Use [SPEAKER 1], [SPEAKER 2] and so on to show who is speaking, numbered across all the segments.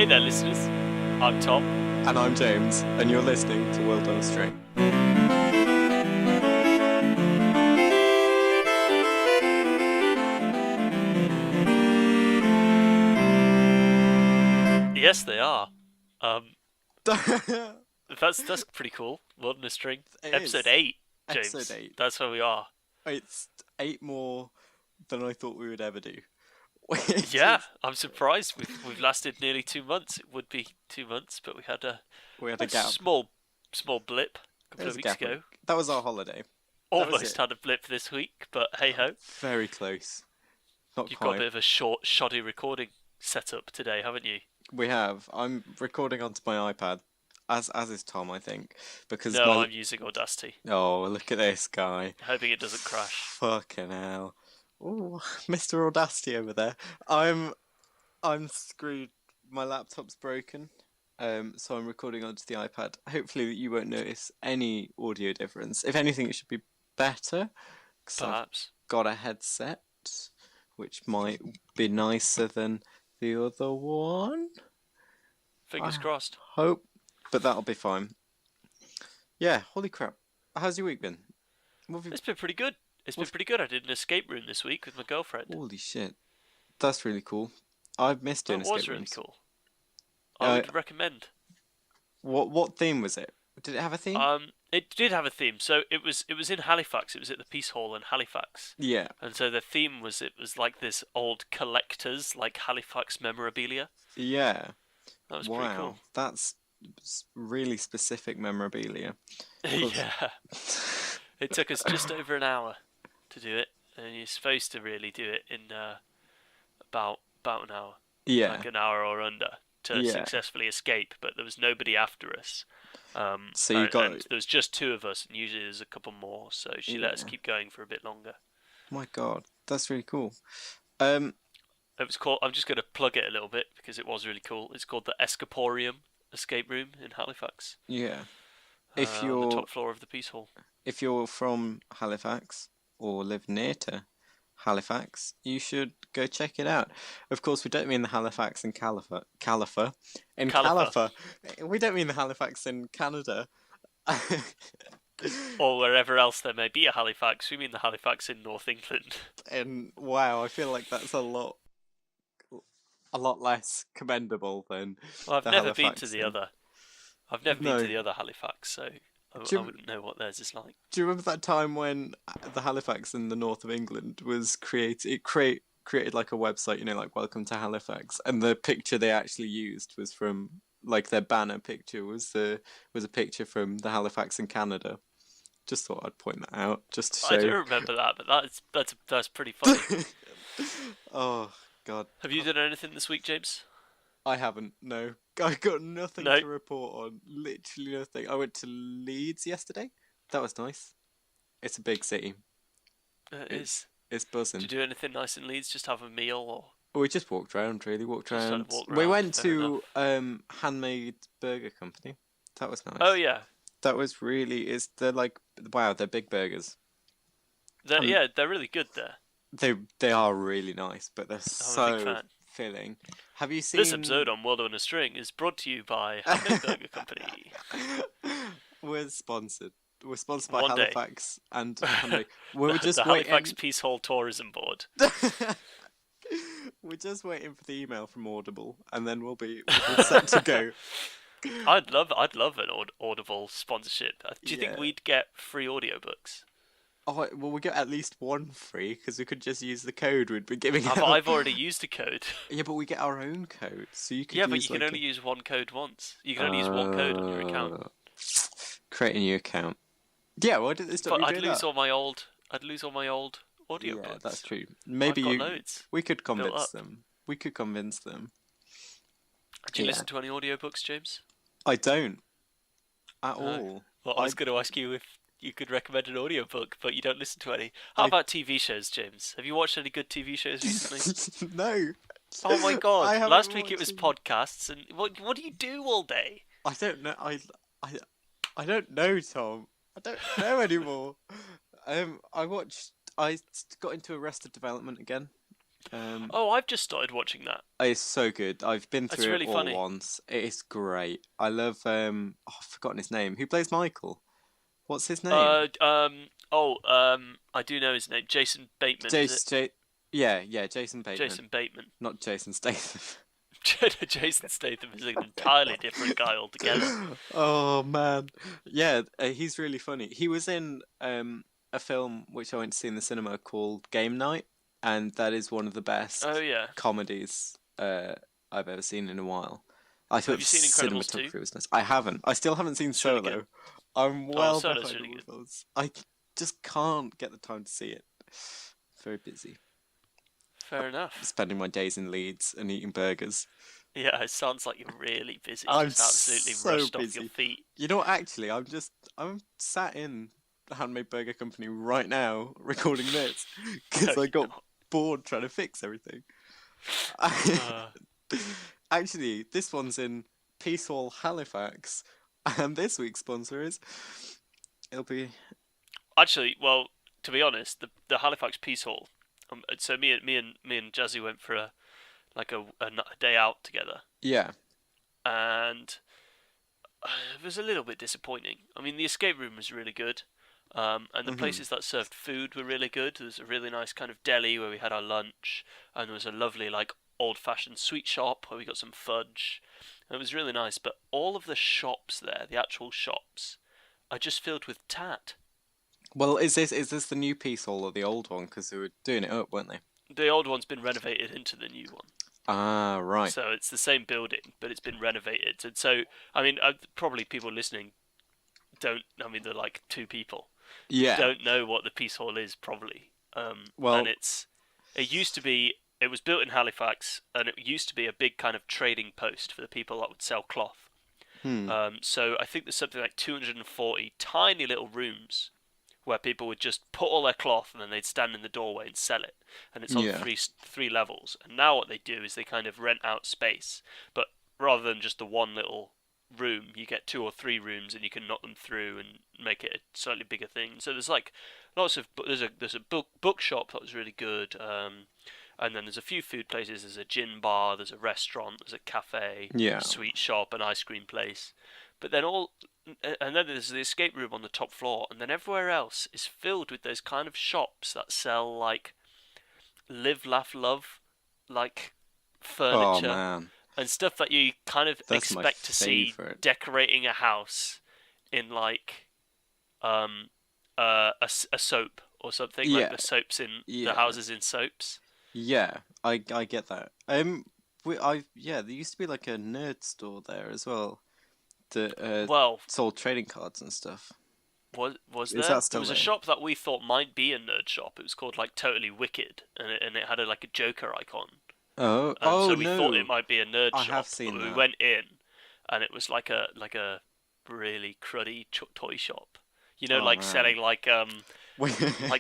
[SPEAKER 1] Hey there, listeners. I'm Tom.
[SPEAKER 2] And I'm James, and you're listening to World on a String.
[SPEAKER 1] Yes, they are. That's pretty cool. World on a String. Episode 8, James.
[SPEAKER 2] Episode 8.
[SPEAKER 1] That's where we are.
[SPEAKER 2] It's 8 more than I thought we would ever do.
[SPEAKER 1] Yeah, I'm surprised. We've lasted nearly 2 months. It would be 2 months, but we had a
[SPEAKER 2] gap.
[SPEAKER 1] small blip a couple of weeks ago.
[SPEAKER 2] That was our holiday.
[SPEAKER 1] Almost had a blip this week, but hey ho.
[SPEAKER 2] Very close. Not
[SPEAKER 1] You've
[SPEAKER 2] quite.
[SPEAKER 1] got a bit of a shoddy recording setup today, haven't you?
[SPEAKER 2] We have. I'm recording onto my iPad, as is Tom, I think, because
[SPEAKER 1] I'm using Audacity.
[SPEAKER 2] Oh, look at this guy!
[SPEAKER 1] Hoping it doesn't crash.
[SPEAKER 2] Fucking hell! Oh, Mr. Audacity over there. I'm screwed. My laptop's broken. So I'm recording onto the iPad. Hopefully you won't notice any audio difference. If anything, it should be better.
[SPEAKER 1] Perhaps.
[SPEAKER 2] I've got a headset, which might be nicer than the other one.
[SPEAKER 1] Fingers crossed.
[SPEAKER 2] Hope, but that'll be fine. Yeah, holy crap. How's your week been?
[SPEAKER 1] It's been pretty good. Been pretty good. I did an escape room this week with my girlfriend.
[SPEAKER 2] Holy shit. That's really cool. I've missed doing escape rooms.
[SPEAKER 1] It was really cool. I would recommend.
[SPEAKER 2] What theme was it? Did it have a theme?
[SPEAKER 1] It did have a theme. So it was in Halifax. It was at the Peace Hall in Halifax.
[SPEAKER 2] Yeah.
[SPEAKER 1] And so the theme was like this old collector's like Halifax memorabilia.
[SPEAKER 2] Yeah.
[SPEAKER 1] That was pretty cool.
[SPEAKER 2] That's really specific memorabilia.
[SPEAKER 1] Yeah. It took us just over an hour to do it, and you're supposed to really do it in about an hour.
[SPEAKER 2] Yeah.
[SPEAKER 1] Like an hour or under to successfully escape, but there was nobody after us.
[SPEAKER 2] So you got.
[SPEAKER 1] And there was just 2 of us, and usually there's a couple more, so she let us keep going for a bit longer.
[SPEAKER 2] My God, that's really cool.
[SPEAKER 1] It was called. I'm just going to plug it a little bit because it was really cool. It's called the Scafaria escape room in Halifax.
[SPEAKER 2] Yeah. If you're
[SPEAKER 1] on the top floor of the Peace Hall. If
[SPEAKER 2] you're from Halifax or live near to Halifax, you should go check it out. Of course, we don't mean the Halifax in Califa. We don't mean the Halifax in Canada.
[SPEAKER 1] Or wherever else there may be a Halifax. We mean the Halifax in North England.
[SPEAKER 2] And wow, I feel like that's a lot less commendable than.
[SPEAKER 1] Well, I've never been to the other. I've never been to the other Halifax, so I wouldn't know what theirs is like.
[SPEAKER 2] Do you remember that time when the Halifax in the north of England was created? It created like a website, like Welcome to Halifax, and the picture they actually used was from like their banner picture was a picture from the Halifax in Canada. Just thought I'd point that out, just to show.
[SPEAKER 1] I do remember that, but that's pretty funny.
[SPEAKER 2] Oh God!
[SPEAKER 1] Have you done anything this week, James?
[SPEAKER 2] I haven't. No, I got nothing to report on. Literally nothing. I went to Leeds yesterday. That was nice. It's a big city.
[SPEAKER 1] It is.
[SPEAKER 2] It's buzzing.
[SPEAKER 1] Did you do anything nice in Leeds? Just have a meal, or?
[SPEAKER 2] We just walked around. Really walked around. We went to Handmade Burger Company. That was nice.
[SPEAKER 1] Oh yeah.
[SPEAKER 2] That was really. They're like they're big burgers.
[SPEAKER 1] They're really good there.
[SPEAKER 2] They are really nice, but they're so filling. Have you seen...
[SPEAKER 1] This episode on World on a String is brought to you by Handmade Burger Company.
[SPEAKER 2] We're sponsored. We're sponsored by Halifax and Handmade.
[SPEAKER 1] We're just the Halifax Peace Hall Tourism Board.
[SPEAKER 2] We're just waiting for the email from Audible, and then we'll be set to go.
[SPEAKER 1] I'd love an Audible sponsorship. Do you think we'd get free audiobooks?
[SPEAKER 2] Oh, well, we get at least one free, because we could just use the code we'd be giving out.
[SPEAKER 1] I've already used a code.
[SPEAKER 2] Yeah, but we get our own code, so you can
[SPEAKER 1] but you can only use one code once. You can only use one code on your account.
[SPEAKER 2] Create a new account. Yeah, why did this stop you doing that?
[SPEAKER 1] I'd lose all my old audiobooks.
[SPEAKER 2] Yeah, that's true. Maybe
[SPEAKER 1] loads.
[SPEAKER 2] We could convince them.
[SPEAKER 1] Do you listen to any audiobooks, James?
[SPEAKER 2] I don't. At all.
[SPEAKER 1] Well, I was going to ask you if you could recommend an audiobook, but you don't listen to any. How about TV shows, James? Have you watched any good TV shows recently?
[SPEAKER 2] No.
[SPEAKER 1] Oh my God! Last week it was podcasts, and what do you do all day?
[SPEAKER 2] I don't know. I don't know, Tom. I don't know anymore. I got into Arrested Development again. Um,
[SPEAKER 1] Oh, I've just started watching that.
[SPEAKER 2] it's so good. I've been
[SPEAKER 1] It's
[SPEAKER 2] through it
[SPEAKER 1] really
[SPEAKER 2] all
[SPEAKER 1] funny.
[SPEAKER 2] once. It is great. I love I've forgotten his name. Who plays Michael? What's his name?
[SPEAKER 1] I do know his name. Jason Bateman, is it?
[SPEAKER 2] Jace J yeah, Jason Bateman.
[SPEAKER 1] Jason Bateman.
[SPEAKER 2] Not Jason Statham.
[SPEAKER 1] Jason Statham is an entirely different guy altogether.
[SPEAKER 2] Oh man. Yeah, he's really funny. He was in a film which I went to see in the cinema called Game Night, and that is one of the
[SPEAKER 1] Oh
[SPEAKER 2] best
[SPEAKER 1] yeah.
[SPEAKER 2] comedies I've ever seen in a while. I thought
[SPEAKER 1] Have
[SPEAKER 2] the
[SPEAKER 1] you seen Incredibles 2?
[SPEAKER 2] cinematography was nice. I haven't. I still haven't seen
[SPEAKER 1] It's really good.
[SPEAKER 2] Solo. I'm
[SPEAKER 1] Oh,
[SPEAKER 2] well
[SPEAKER 1] Solo's
[SPEAKER 2] behind
[SPEAKER 1] really
[SPEAKER 2] all
[SPEAKER 1] good.
[SPEAKER 2] of those. I just can't get the time to see it. Very busy.
[SPEAKER 1] Fair enough.
[SPEAKER 2] Spending my days in Leeds and eating burgers.
[SPEAKER 1] Yeah, it sounds like you're really busy,
[SPEAKER 2] I'm
[SPEAKER 1] just absolutely
[SPEAKER 2] so
[SPEAKER 1] rushed off your
[SPEAKER 2] busy.
[SPEAKER 1] feet.
[SPEAKER 2] You know what? Actually, I'm sat in the Handmade Burger Company right now recording this
[SPEAKER 1] No,
[SPEAKER 2] because I
[SPEAKER 1] you're
[SPEAKER 2] got
[SPEAKER 1] not.
[SPEAKER 2] bored trying to fix everything.
[SPEAKER 1] Uh,
[SPEAKER 2] Actually, this one's in Peacehall, Halifax, and this week's sponsor is. It'll be.
[SPEAKER 1] Actually, well, to be honest, the Halifax Peace Hall. So me and Jazzy went for a day out together,
[SPEAKER 2] Yeah.
[SPEAKER 1] and it was a little bit disappointing. I mean, the escape room was really good, and the
[SPEAKER 2] Hmm.
[SPEAKER 1] places that served food were really good. There was a really nice kind of deli where we had our lunch, and there was a lovely like old-fashioned sweet shop where we got some fudge. And it was really nice, but all of the shops there, the actual shops, are just filled with tat.
[SPEAKER 2] Well, is this the new Peacehall or the old one? Because they were doing it up, weren't they?
[SPEAKER 1] The old one's been renovated into the new one.
[SPEAKER 2] Ah, right.
[SPEAKER 1] So it's the same building, but it's been renovated. And so, I mean, probably people listening don't. I mean, they're like two people,
[SPEAKER 2] Yeah.
[SPEAKER 1] don't know what the Peace Hall is probably. And
[SPEAKER 2] Well.
[SPEAKER 1] it used to be. It was built in Halifax, and it used to be a big kind of trading post for the people that would sell cloth.
[SPEAKER 2] Hmm.
[SPEAKER 1] So I think there's something like 240 tiny little rooms where people would just put all their cloth and then they'd stand in the doorway and sell it. And it's on
[SPEAKER 2] Yeah.
[SPEAKER 1] three levels. And now what they do is they kind of rent out space, but rather than just the one little room, you get two or three rooms and you can knock them through and make it a slightly bigger thing. So there's like lots of there's a bookshop that was really good. And then there's a few food places. There's a gin bar, there's a restaurant, there's a cafe,
[SPEAKER 2] Yeah.
[SPEAKER 1] sweet shop, an ice cream place. But then and then there's the escape room on the top floor, and then everywhere else is filled with those kind of shops that sell like live, laugh, love, like
[SPEAKER 2] Oh
[SPEAKER 1] furniture
[SPEAKER 2] man,
[SPEAKER 1] and stuff that you kind of
[SPEAKER 2] that's my
[SPEAKER 1] expect to see
[SPEAKER 2] favorite.
[SPEAKER 1] decorating a house in like a soap or something, like
[SPEAKER 2] Yeah.
[SPEAKER 1] the soaps in the
[SPEAKER 2] Yeah.
[SPEAKER 1] houses in soaps.
[SPEAKER 2] Yeah. I get that. Yeah, there used to be like a nerd store there as well that
[SPEAKER 1] Well,
[SPEAKER 2] sold trading cards and stuff.
[SPEAKER 1] was
[SPEAKER 2] Is
[SPEAKER 1] there?
[SPEAKER 2] that
[SPEAKER 1] There
[SPEAKER 2] still
[SPEAKER 1] was a
[SPEAKER 2] there?
[SPEAKER 1] shop that we thought might be a nerd shop. It was called like Totally Wicked, and it had like a Joker icon.
[SPEAKER 2] Oh,
[SPEAKER 1] So
[SPEAKER 2] oh
[SPEAKER 1] we thought it
[SPEAKER 2] no.
[SPEAKER 1] might be a nerd
[SPEAKER 2] I have
[SPEAKER 1] shop, but
[SPEAKER 2] seen
[SPEAKER 1] we
[SPEAKER 2] that.
[SPEAKER 1] went in, and it was like a really cruddy toy shop. You know,
[SPEAKER 2] Oh
[SPEAKER 1] like
[SPEAKER 2] man.
[SPEAKER 1] selling like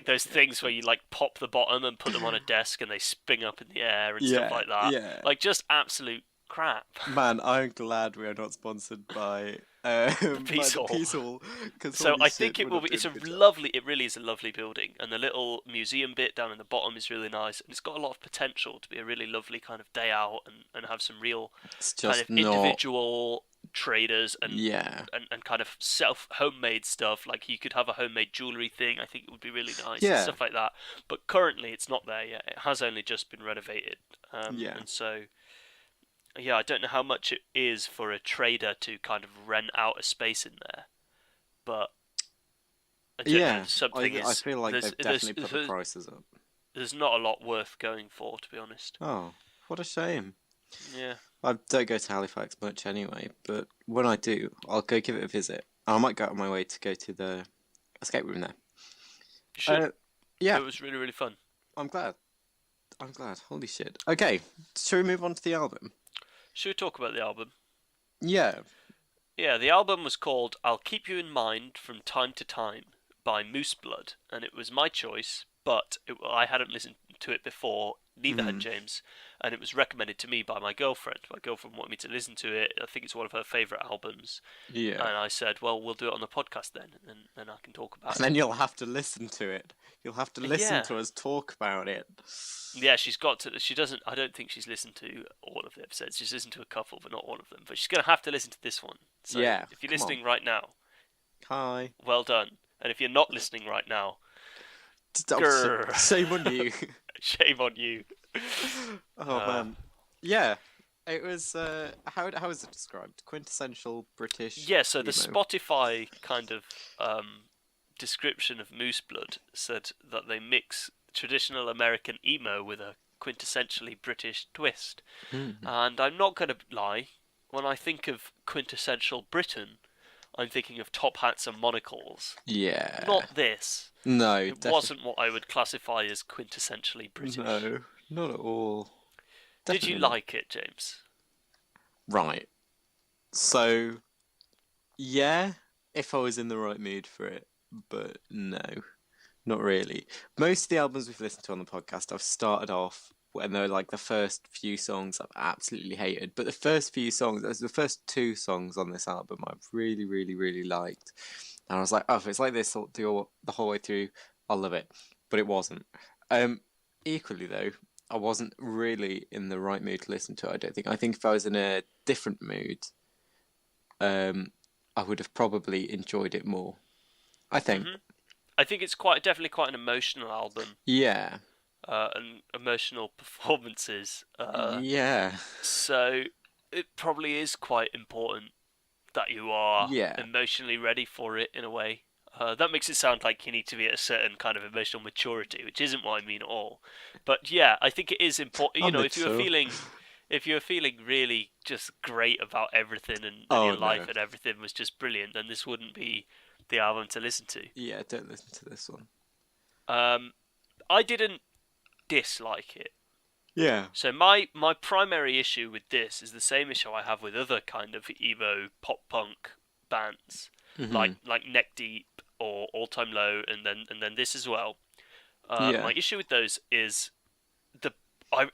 [SPEAKER 1] those things where you like pop the bottom and put them on a desk and they spin up in the air and stuff
[SPEAKER 2] Yeah,
[SPEAKER 1] like that.
[SPEAKER 2] yeah.
[SPEAKER 1] Like just absolute crap.
[SPEAKER 2] Man, I'm glad we are not sponsored by
[SPEAKER 1] The
[SPEAKER 2] by
[SPEAKER 1] Peace
[SPEAKER 2] the
[SPEAKER 1] Hall.
[SPEAKER 2] Peace Hall, because
[SPEAKER 1] So
[SPEAKER 2] holy
[SPEAKER 1] I think
[SPEAKER 2] shit,
[SPEAKER 1] it
[SPEAKER 2] we're
[SPEAKER 1] will
[SPEAKER 2] not
[SPEAKER 1] be. It's
[SPEAKER 2] doing a
[SPEAKER 1] a
[SPEAKER 2] good job.
[SPEAKER 1] lovely. It really is a lovely building, and the little museum bit down in the bottom is really nice, and it's got a lot of potential to be a really lovely kind of day out and have some real
[SPEAKER 2] It's
[SPEAKER 1] kind of
[SPEAKER 2] just not.
[SPEAKER 1] individual traders
[SPEAKER 2] Yeah.
[SPEAKER 1] and kind of self homemade stuff. Like you could have a homemade jewelry thing. I think it would be really nice and
[SPEAKER 2] Yeah.
[SPEAKER 1] stuff like that. But currently, it's not there yet. It has only just been renovated,
[SPEAKER 2] Yeah.
[SPEAKER 1] and so yeah, I don't know how much it is for a trader to kind of rent out a space in there, but I don't know.
[SPEAKER 2] Yeah.
[SPEAKER 1] Something
[SPEAKER 2] I
[SPEAKER 1] is
[SPEAKER 2] feel like they've definitely put the prices up.
[SPEAKER 1] there's not a lot worth going for, to be honest.
[SPEAKER 2] Oh, what a shame.
[SPEAKER 1] Yeah,
[SPEAKER 2] I don't go to Halifax much anyway, but when I do, I'll go give it a visit. I might go out of my way to go to the escape room there.
[SPEAKER 1] you should.
[SPEAKER 2] Uh,
[SPEAKER 1] It
[SPEAKER 2] yeah,
[SPEAKER 1] was really really fun.
[SPEAKER 2] I'm glad. I'm glad. Holy shit. Okay, shall we move on to the album?
[SPEAKER 1] Should we talk about the album?
[SPEAKER 2] Yeah.
[SPEAKER 1] Yeah, the album was called "I'll Keep You in Mind from Time to Time" by Moose Blood, and it was my choice but I hadn't listened to it before. Neither had
[SPEAKER 2] Mm.
[SPEAKER 1] James, and it was recommended to me by my girlfriend. My girlfriend wanted me to listen to it. I think it's one of her favourite albums,
[SPEAKER 2] Yeah.
[SPEAKER 1] and I said, "Well, we'll do it on the podcast then, and then I can talk
[SPEAKER 2] And
[SPEAKER 1] about it."
[SPEAKER 2] then you'll have to listen to it. You'll have to listen
[SPEAKER 1] Yeah,
[SPEAKER 2] to us talk about it.
[SPEAKER 1] yeah. She's got to. She doesn't. I don't think she's listened to all of the episodes. She's listened to a couple, but not all of them. But she's gonna have to listen to this one. So
[SPEAKER 2] Yeah,
[SPEAKER 1] if you're
[SPEAKER 2] come on.
[SPEAKER 1] listening right now,
[SPEAKER 2] Hi.
[SPEAKER 1] well done. And if you're not listening right now, grrr,
[SPEAKER 2] Shame on you.
[SPEAKER 1] shame on you.
[SPEAKER 2] Oh
[SPEAKER 1] Uh,
[SPEAKER 2] man. Yeah. It was how is it described? Quintessential British
[SPEAKER 1] yeah. So the
[SPEAKER 2] emo.
[SPEAKER 1] Spotify kind of description of Moose Blood said that they mix traditional American emo with a quintessentially British twist.
[SPEAKER 2] Mm.
[SPEAKER 1] And I'm not going to lie, when I think of quintessential Britain, I'm thinking of top hats and monocles.
[SPEAKER 2] Yeah.
[SPEAKER 1] Not this.
[SPEAKER 2] No,
[SPEAKER 1] It
[SPEAKER 2] definitely
[SPEAKER 1] wasn't what I would classify as quintessentially British.
[SPEAKER 2] no, not at all.
[SPEAKER 1] Did you
[SPEAKER 2] Definitely not.
[SPEAKER 1] like it, James?
[SPEAKER 2] Right. So, yeah, if I was in the right mood for it, but no, not really. Most of the albums we've listened to on the podcast, I've started off when they're like the first few songs I've absolutely hated, but the first few songs, the first two songs on this album, I've really, really, really liked. And I was like, oh, if it's like this the whole way through, I'll love it. But it wasn't. Um, Equally though, I wasn't really in the right mood to listen to it, I don't think. I think if I was in a different mood, um, I would have probably enjoyed it more. I think.
[SPEAKER 1] Hmm. I think it's quite definitely quite an emotional album,
[SPEAKER 2] Yeah.
[SPEAKER 1] and emotional performances.
[SPEAKER 2] Yeah.
[SPEAKER 1] So it probably is quite important that you are
[SPEAKER 2] Yeah.
[SPEAKER 1] emotionally ready for it in a way. That makes it sound like you need to be at a certain kind of emotional maturity, which isn't what I mean at all. But yeah, I think it is important. You
[SPEAKER 2] I'm
[SPEAKER 1] know, if you were
[SPEAKER 2] mature.
[SPEAKER 1] feeling, if you were feeling really just great about everything and
[SPEAKER 2] Oh
[SPEAKER 1] your life
[SPEAKER 2] no.
[SPEAKER 1] and everything was just brilliant, then this wouldn't be the album to listen to.
[SPEAKER 2] Yeah, don't listen to this one.
[SPEAKER 1] Um, I didn't dislike it.
[SPEAKER 2] Yeah.
[SPEAKER 1] So my primary issue with this is the same issue I have with other kind of emo pop punk bands,
[SPEAKER 2] Mhm.
[SPEAKER 1] like Neck Deep or All Time Low, and then this as well.
[SPEAKER 2] Yeah.
[SPEAKER 1] My issue with those is the I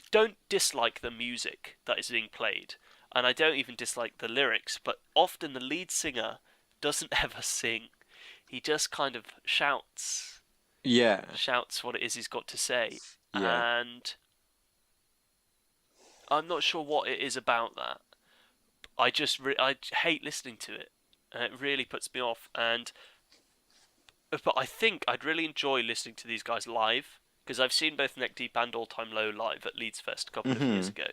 [SPEAKER 1] don't dislike the music that is being played, and I don't even dislike the lyrics. But often the lead singer doesn't ever sing; he just kind of
[SPEAKER 2] Yeah.
[SPEAKER 1] shouts what it is he's got to say,
[SPEAKER 2] Yeah.
[SPEAKER 1] and I'm not sure what it is about that. I hate listening to it, and it really puts me off. But I think I'd really enjoy listening to these guys live because I've seen both Neck Deep and All Time Low live at Leeds Fest a couple of years
[SPEAKER 2] Mhm.
[SPEAKER 1] ago.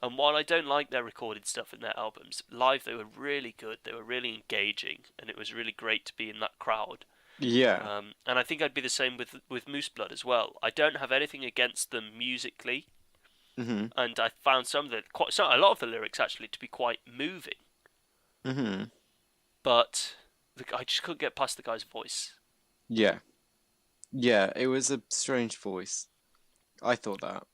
[SPEAKER 1] And while I don't like their recorded stuff in their albums, live they were really good. They were really engaging, and it was really great to be in that crowd.
[SPEAKER 2] Yeah.
[SPEAKER 1] And I think I'd be the same with Moose Blood as well. I don't have anything against them musically,
[SPEAKER 2] Mhm.
[SPEAKER 1] and I found a lot of the lyrics actually to be quite moving.
[SPEAKER 2] Mhm.
[SPEAKER 1] But I just couldn't get past the guy's voice.
[SPEAKER 2] Yeah. Yeah, it was a strange voice. I thought that.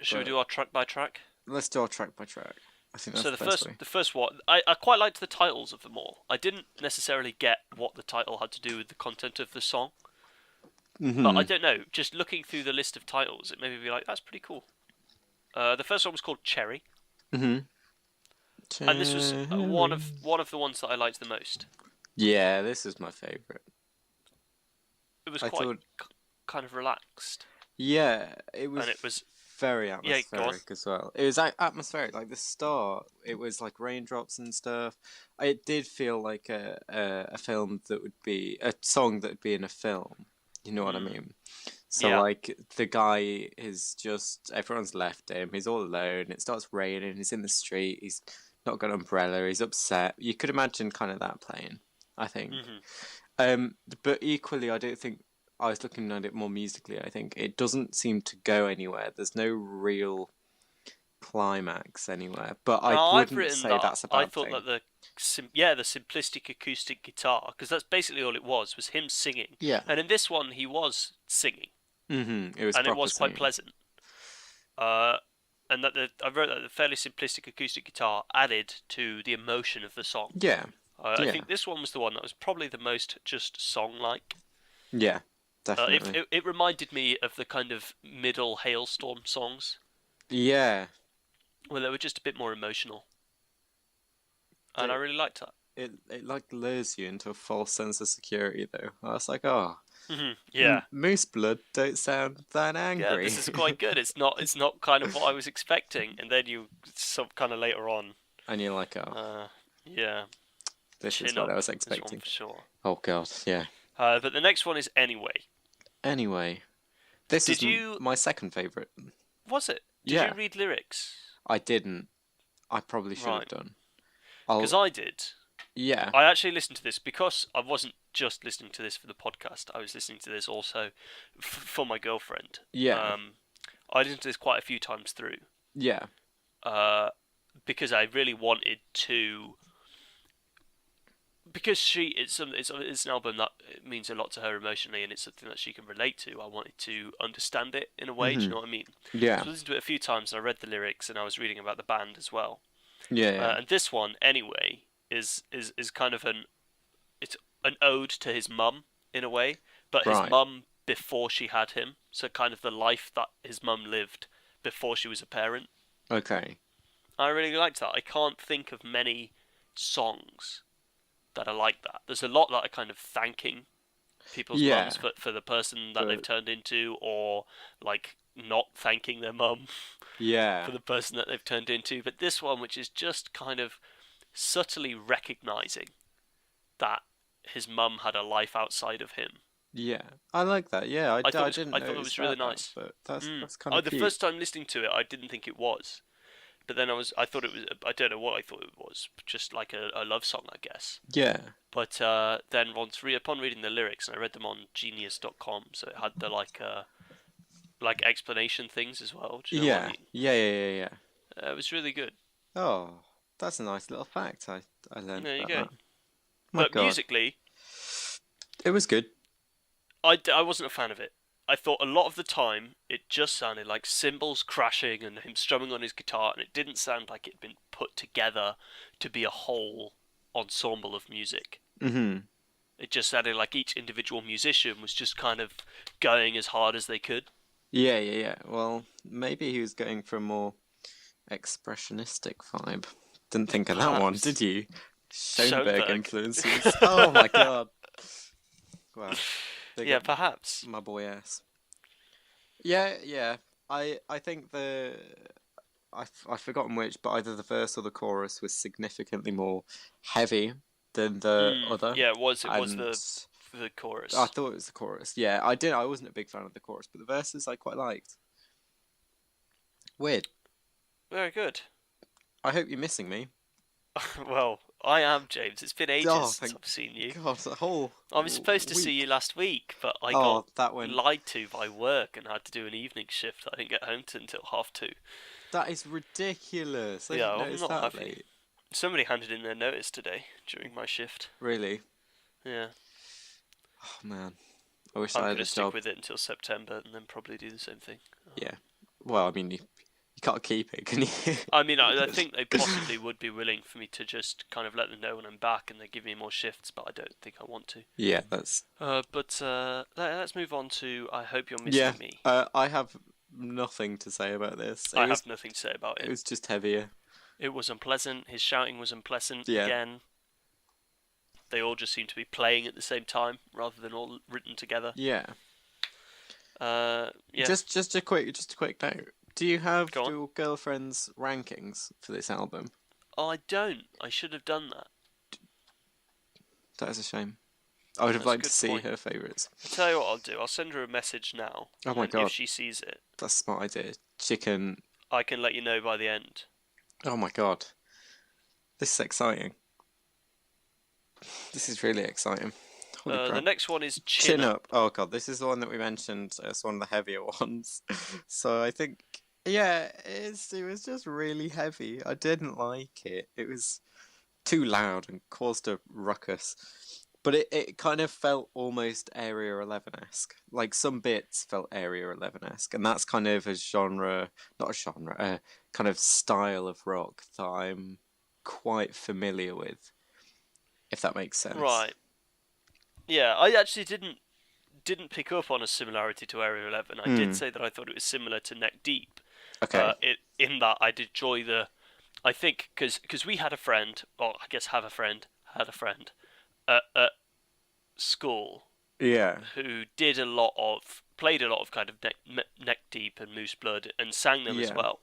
[SPEAKER 1] Should we
[SPEAKER 2] But
[SPEAKER 1] do our track by track?
[SPEAKER 2] let's do our track by track. I think that's
[SPEAKER 1] So
[SPEAKER 2] the best way.
[SPEAKER 1] the first one, I quite liked the titles of them all. I didn't necessarily get what the title had to do with the content of the song, but I
[SPEAKER 2] Mhm.
[SPEAKER 1] don't know. Just looking through the list of titles, it made me be like, that's pretty cool. The first one was called Cherry,
[SPEAKER 2] Mhm.
[SPEAKER 1] and this was one
[SPEAKER 2] Cherry.
[SPEAKER 1] of the ones that I liked the most.
[SPEAKER 2] Yeah, this is my favorite.
[SPEAKER 1] It was
[SPEAKER 2] I
[SPEAKER 1] quite
[SPEAKER 2] thought,
[SPEAKER 1] kind of relaxed,
[SPEAKER 2] yeah, it was
[SPEAKER 1] and it was
[SPEAKER 2] very
[SPEAKER 1] yeah. Go on.
[SPEAKER 2] atmospheric as well. It was atmospheric, like the start. It was like raindrops and stuff. It did feel like a film that would be a song that would be in a film. You know what I
[SPEAKER 1] Mm,
[SPEAKER 2] mean? So
[SPEAKER 1] yeah.
[SPEAKER 2] like the guy is just everyone's left him. He's all alone. It starts raining. He's in the street. He's not got an umbrella. He's upset. You could imagine kind of that playing, I think.
[SPEAKER 1] Hmm.
[SPEAKER 2] But equally, I don't think I was looking at it more musically. I think it doesn't seem to go anywhere. There's no real climax anywhere. But I
[SPEAKER 1] Now I've
[SPEAKER 2] wouldn't
[SPEAKER 1] written
[SPEAKER 2] say
[SPEAKER 1] that
[SPEAKER 2] that's a
[SPEAKER 1] I
[SPEAKER 2] bad
[SPEAKER 1] thought
[SPEAKER 2] thing.
[SPEAKER 1] that the simplistic acoustic guitar, because that's basically all it was him singing,
[SPEAKER 2] Yeah.
[SPEAKER 1] and in this one he was singing,
[SPEAKER 2] It was
[SPEAKER 1] and it
[SPEAKER 2] proper
[SPEAKER 1] was quite
[SPEAKER 2] singing.
[SPEAKER 1] pleasant. Uh, and I wrote that the fairly simplistic acoustic guitar added to the emotion of the song.
[SPEAKER 2] Yeah.
[SPEAKER 1] I
[SPEAKER 2] Yeah.
[SPEAKER 1] think this one was the one that was probably the most just song-like.
[SPEAKER 2] Yeah. definitely.
[SPEAKER 1] It reminded me of the kind of middle Hailstorm songs,
[SPEAKER 2] Yeah,
[SPEAKER 1] where they were just a bit more emotional, and I
[SPEAKER 2] they,
[SPEAKER 1] really liked that.
[SPEAKER 2] it like lures you into a false sense of security though. I was like, oh,
[SPEAKER 1] Yeah,
[SPEAKER 2] moose blood don't sound that
[SPEAKER 1] yeah,
[SPEAKER 2] angry.
[SPEAKER 1] this is quite good. It's not kind of what I was expecting, and then you some kind of later on,
[SPEAKER 2] And you're like, oh,
[SPEAKER 1] uh, yeah,
[SPEAKER 2] this is
[SPEAKER 1] chin
[SPEAKER 2] what I
[SPEAKER 1] up
[SPEAKER 2] was
[SPEAKER 1] is one
[SPEAKER 2] expecting.
[SPEAKER 1] for sure.
[SPEAKER 2] Oh god, yeah.
[SPEAKER 1] But the next one is Anyway.
[SPEAKER 2] Anyway, this is
[SPEAKER 1] Did you?
[SPEAKER 2] my second favorite.
[SPEAKER 1] Was it? Did you
[SPEAKER 2] Yeah,
[SPEAKER 1] read lyrics?
[SPEAKER 2] I didn't. I probably should have
[SPEAKER 1] Right,
[SPEAKER 2] done.
[SPEAKER 1] because
[SPEAKER 2] I'll,
[SPEAKER 1] I did.
[SPEAKER 2] yeah,
[SPEAKER 1] I actually listened to this because I wasn't just listening to this for the podcast. I was listening to this also for my girlfriend.
[SPEAKER 2] yeah,
[SPEAKER 1] Um, I listened to this quite a few times through
[SPEAKER 2] yeah,
[SPEAKER 1] uh, because I really wanted to. Because it's an album that means a lot to her emotionally, and it's something that she can relate to. I wanted to understand it in a way. Do
[SPEAKER 2] mm-hmm.
[SPEAKER 1] you know what I mean?
[SPEAKER 2] Yeah,
[SPEAKER 1] So I listened to it a few times, and I read the lyrics, and I was reading about the band as well.
[SPEAKER 2] yeah, yeah.
[SPEAKER 1] And this one, anyway, is kind of it's an ode to his mum in a way, but his
[SPEAKER 2] Right.
[SPEAKER 1] mum before she had him. So kind of the life that his mum lived before she was a parent.
[SPEAKER 2] Okay.
[SPEAKER 1] I really liked that. I can't think of many songs that are like that. There's a lot that are kind of thanking people's mums
[SPEAKER 2] Yeah,
[SPEAKER 1] for the person that they've
[SPEAKER 2] but
[SPEAKER 1] turned into, or like not thanking their mum
[SPEAKER 2] yeah,
[SPEAKER 1] for the person that they've turned into. But this one, which is just kind of subtly recognizing that his mum had a life outside of him.
[SPEAKER 2] yeah. I like that. Yeah, I didn't
[SPEAKER 1] I thought it
[SPEAKER 2] notice
[SPEAKER 1] was really
[SPEAKER 2] that,
[SPEAKER 1] nice.
[SPEAKER 2] but that's kind
[SPEAKER 1] Oh,
[SPEAKER 2] of
[SPEAKER 1] the
[SPEAKER 2] cute.
[SPEAKER 1] first time listening to it, I didn't think it was, but then I thought it was. I don't know what I thought it was, just like a love song, I guess.
[SPEAKER 2] Yeah,
[SPEAKER 1] But then upon reading the lyrics, and I read them on Genius.com, so it had the like explanation things as well. Do you know what I
[SPEAKER 2] yeah,
[SPEAKER 1] mean?
[SPEAKER 2] yeah, yeah, yeah, yeah.
[SPEAKER 1] It was really good.
[SPEAKER 2] Oh, that's a nice little fact I learned
[SPEAKER 1] There you
[SPEAKER 2] about
[SPEAKER 1] go.
[SPEAKER 2] that. My
[SPEAKER 1] But
[SPEAKER 2] God,
[SPEAKER 1] musically,
[SPEAKER 2] it was good.
[SPEAKER 1] I wasn't a fan of it. I thought a lot of the time it just sounded like cymbals crashing and him strumming on his guitar, and it didn't sound like it had been put together to be a whole ensemble of music.
[SPEAKER 2] Mm-hmm.
[SPEAKER 1] It just sounded like each individual musician was just kind of going as hard as they could.
[SPEAKER 2] Yeah, yeah, yeah. Well, maybe he was going for a more expressionistic vibe. Didn't think of that one,
[SPEAKER 1] Perhaps.
[SPEAKER 2] did you? Schoenberg
[SPEAKER 1] Schoenberg.
[SPEAKER 2] influences. Oh my God. Wow. Big
[SPEAKER 1] Yeah,
[SPEAKER 2] up
[SPEAKER 1] perhaps.
[SPEAKER 2] my boy ass. Yeah, yeah. I think I've forgotten which, but either the verse or the chorus was significantly more heavy than the other,
[SPEAKER 1] Yeah, it was
[SPEAKER 2] and
[SPEAKER 1] the
[SPEAKER 2] I
[SPEAKER 1] chorus.
[SPEAKER 2] thought it was the chorus. Yeah, I wasn't a big fan of the chorus, but the verses I quite liked. Weird.
[SPEAKER 1] Very good.
[SPEAKER 2] I hope you're missing me.
[SPEAKER 1] Well, I am James. It's been ages
[SPEAKER 2] Oh,
[SPEAKER 1] since
[SPEAKER 2] thank
[SPEAKER 1] I've seen you.
[SPEAKER 2] God, a whole
[SPEAKER 1] I was supposed to see
[SPEAKER 2] week.
[SPEAKER 1] you last week, but I
[SPEAKER 2] Oh,
[SPEAKER 1] got
[SPEAKER 2] that went.
[SPEAKER 1] lied to by work and had to do an evening shift. I didn't get home until 2:30.
[SPEAKER 2] That is ridiculous. I
[SPEAKER 1] Yeah,
[SPEAKER 2] didn't
[SPEAKER 1] I'm
[SPEAKER 2] notice
[SPEAKER 1] not
[SPEAKER 2] that
[SPEAKER 1] happy.
[SPEAKER 2] late.
[SPEAKER 1] Somebody handed in their notice today during my shift.
[SPEAKER 2] Really?
[SPEAKER 1] Yeah,
[SPEAKER 2] Oh man, I wish
[SPEAKER 1] I'm
[SPEAKER 2] I had
[SPEAKER 1] gonna
[SPEAKER 2] a
[SPEAKER 1] stick
[SPEAKER 2] job.
[SPEAKER 1] with it until September and then probably do the same thing.
[SPEAKER 2] Yeah. Well, I mean, you can't keep it, can you?
[SPEAKER 1] I mean, I think they possibly would be willing for me to just kind of let them know when I'm back and they give me more shifts, but I don't think I want to.
[SPEAKER 2] Yeah, that's
[SPEAKER 1] But let's move on to I Hope You're
[SPEAKER 2] yeah.
[SPEAKER 1] Missing Me.
[SPEAKER 2] I have nothing to say about this.
[SPEAKER 1] I have nothing to say about
[SPEAKER 2] It
[SPEAKER 1] it.
[SPEAKER 2] was just heavier.
[SPEAKER 1] It was unpleasant. His shouting was unpleasant
[SPEAKER 2] Yeah.
[SPEAKER 1] again. They all just seem to be playing at the same time rather than all written together.
[SPEAKER 2] Yeah.
[SPEAKER 1] Yeah.
[SPEAKER 2] Just a quick note. Do you have
[SPEAKER 1] Go on.
[SPEAKER 2] your girlfriend's rankings for this album?
[SPEAKER 1] Oh, I don't. I should have done that.
[SPEAKER 2] That is a shame. I would have
[SPEAKER 1] That's a
[SPEAKER 2] liked to
[SPEAKER 1] good
[SPEAKER 2] see
[SPEAKER 1] point.
[SPEAKER 2] her favourites.
[SPEAKER 1] I'll tell you what I'll do. I'll send her a message now.
[SPEAKER 2] Oh my
[SPEAKER 1] and
[SPEAKER 2] God.
[SPEAKER 1] if she sees it,
[SPEAKER 2] That's a smart idea. Chicken.
[SPEAKER 1] I can let you know by the end.
[SPEAKER 2] Oh my God. This is exciting. This is really exciting. Holy
[SPEAKER 1] The
[SPEAKER 2] crap.
[SPEAKER 1] next one is
[SPEAKER 2] Chin Up. Oh God, this is the one that we mentioned as one of the heavier ones. So I think, yeah, it was just really heavy. I didn't like it. It was too loud and caused a ruckus. But it kind of felt almost Area 11-esque. Like some bits felt Area 11-esque. And that's kind of a genre, not a genre, a kind of style of rock that I'm quite familiar with, if that makes sense.
[SPEAKER 1] Right. Yeah, I actually didn't didn't pick up on a similarity to Area 11. I did
[SPEAKER 2] Hmm.
[SPEAKER 1] say that I thought it was similar to Neck Deep.
[SPEAKER 2] Okay.
[SPEAKER 1] In that I did enjoy the. I think because we had a friend, or I guess had a friend at school
[SPEAKER 2] Yeah.
[SPEAKER 1] who played a lot of kind of Neck Deep and Moose Blood and sang them as
[SPEAKER 2] Yeah.
[SPEAKER 1] well.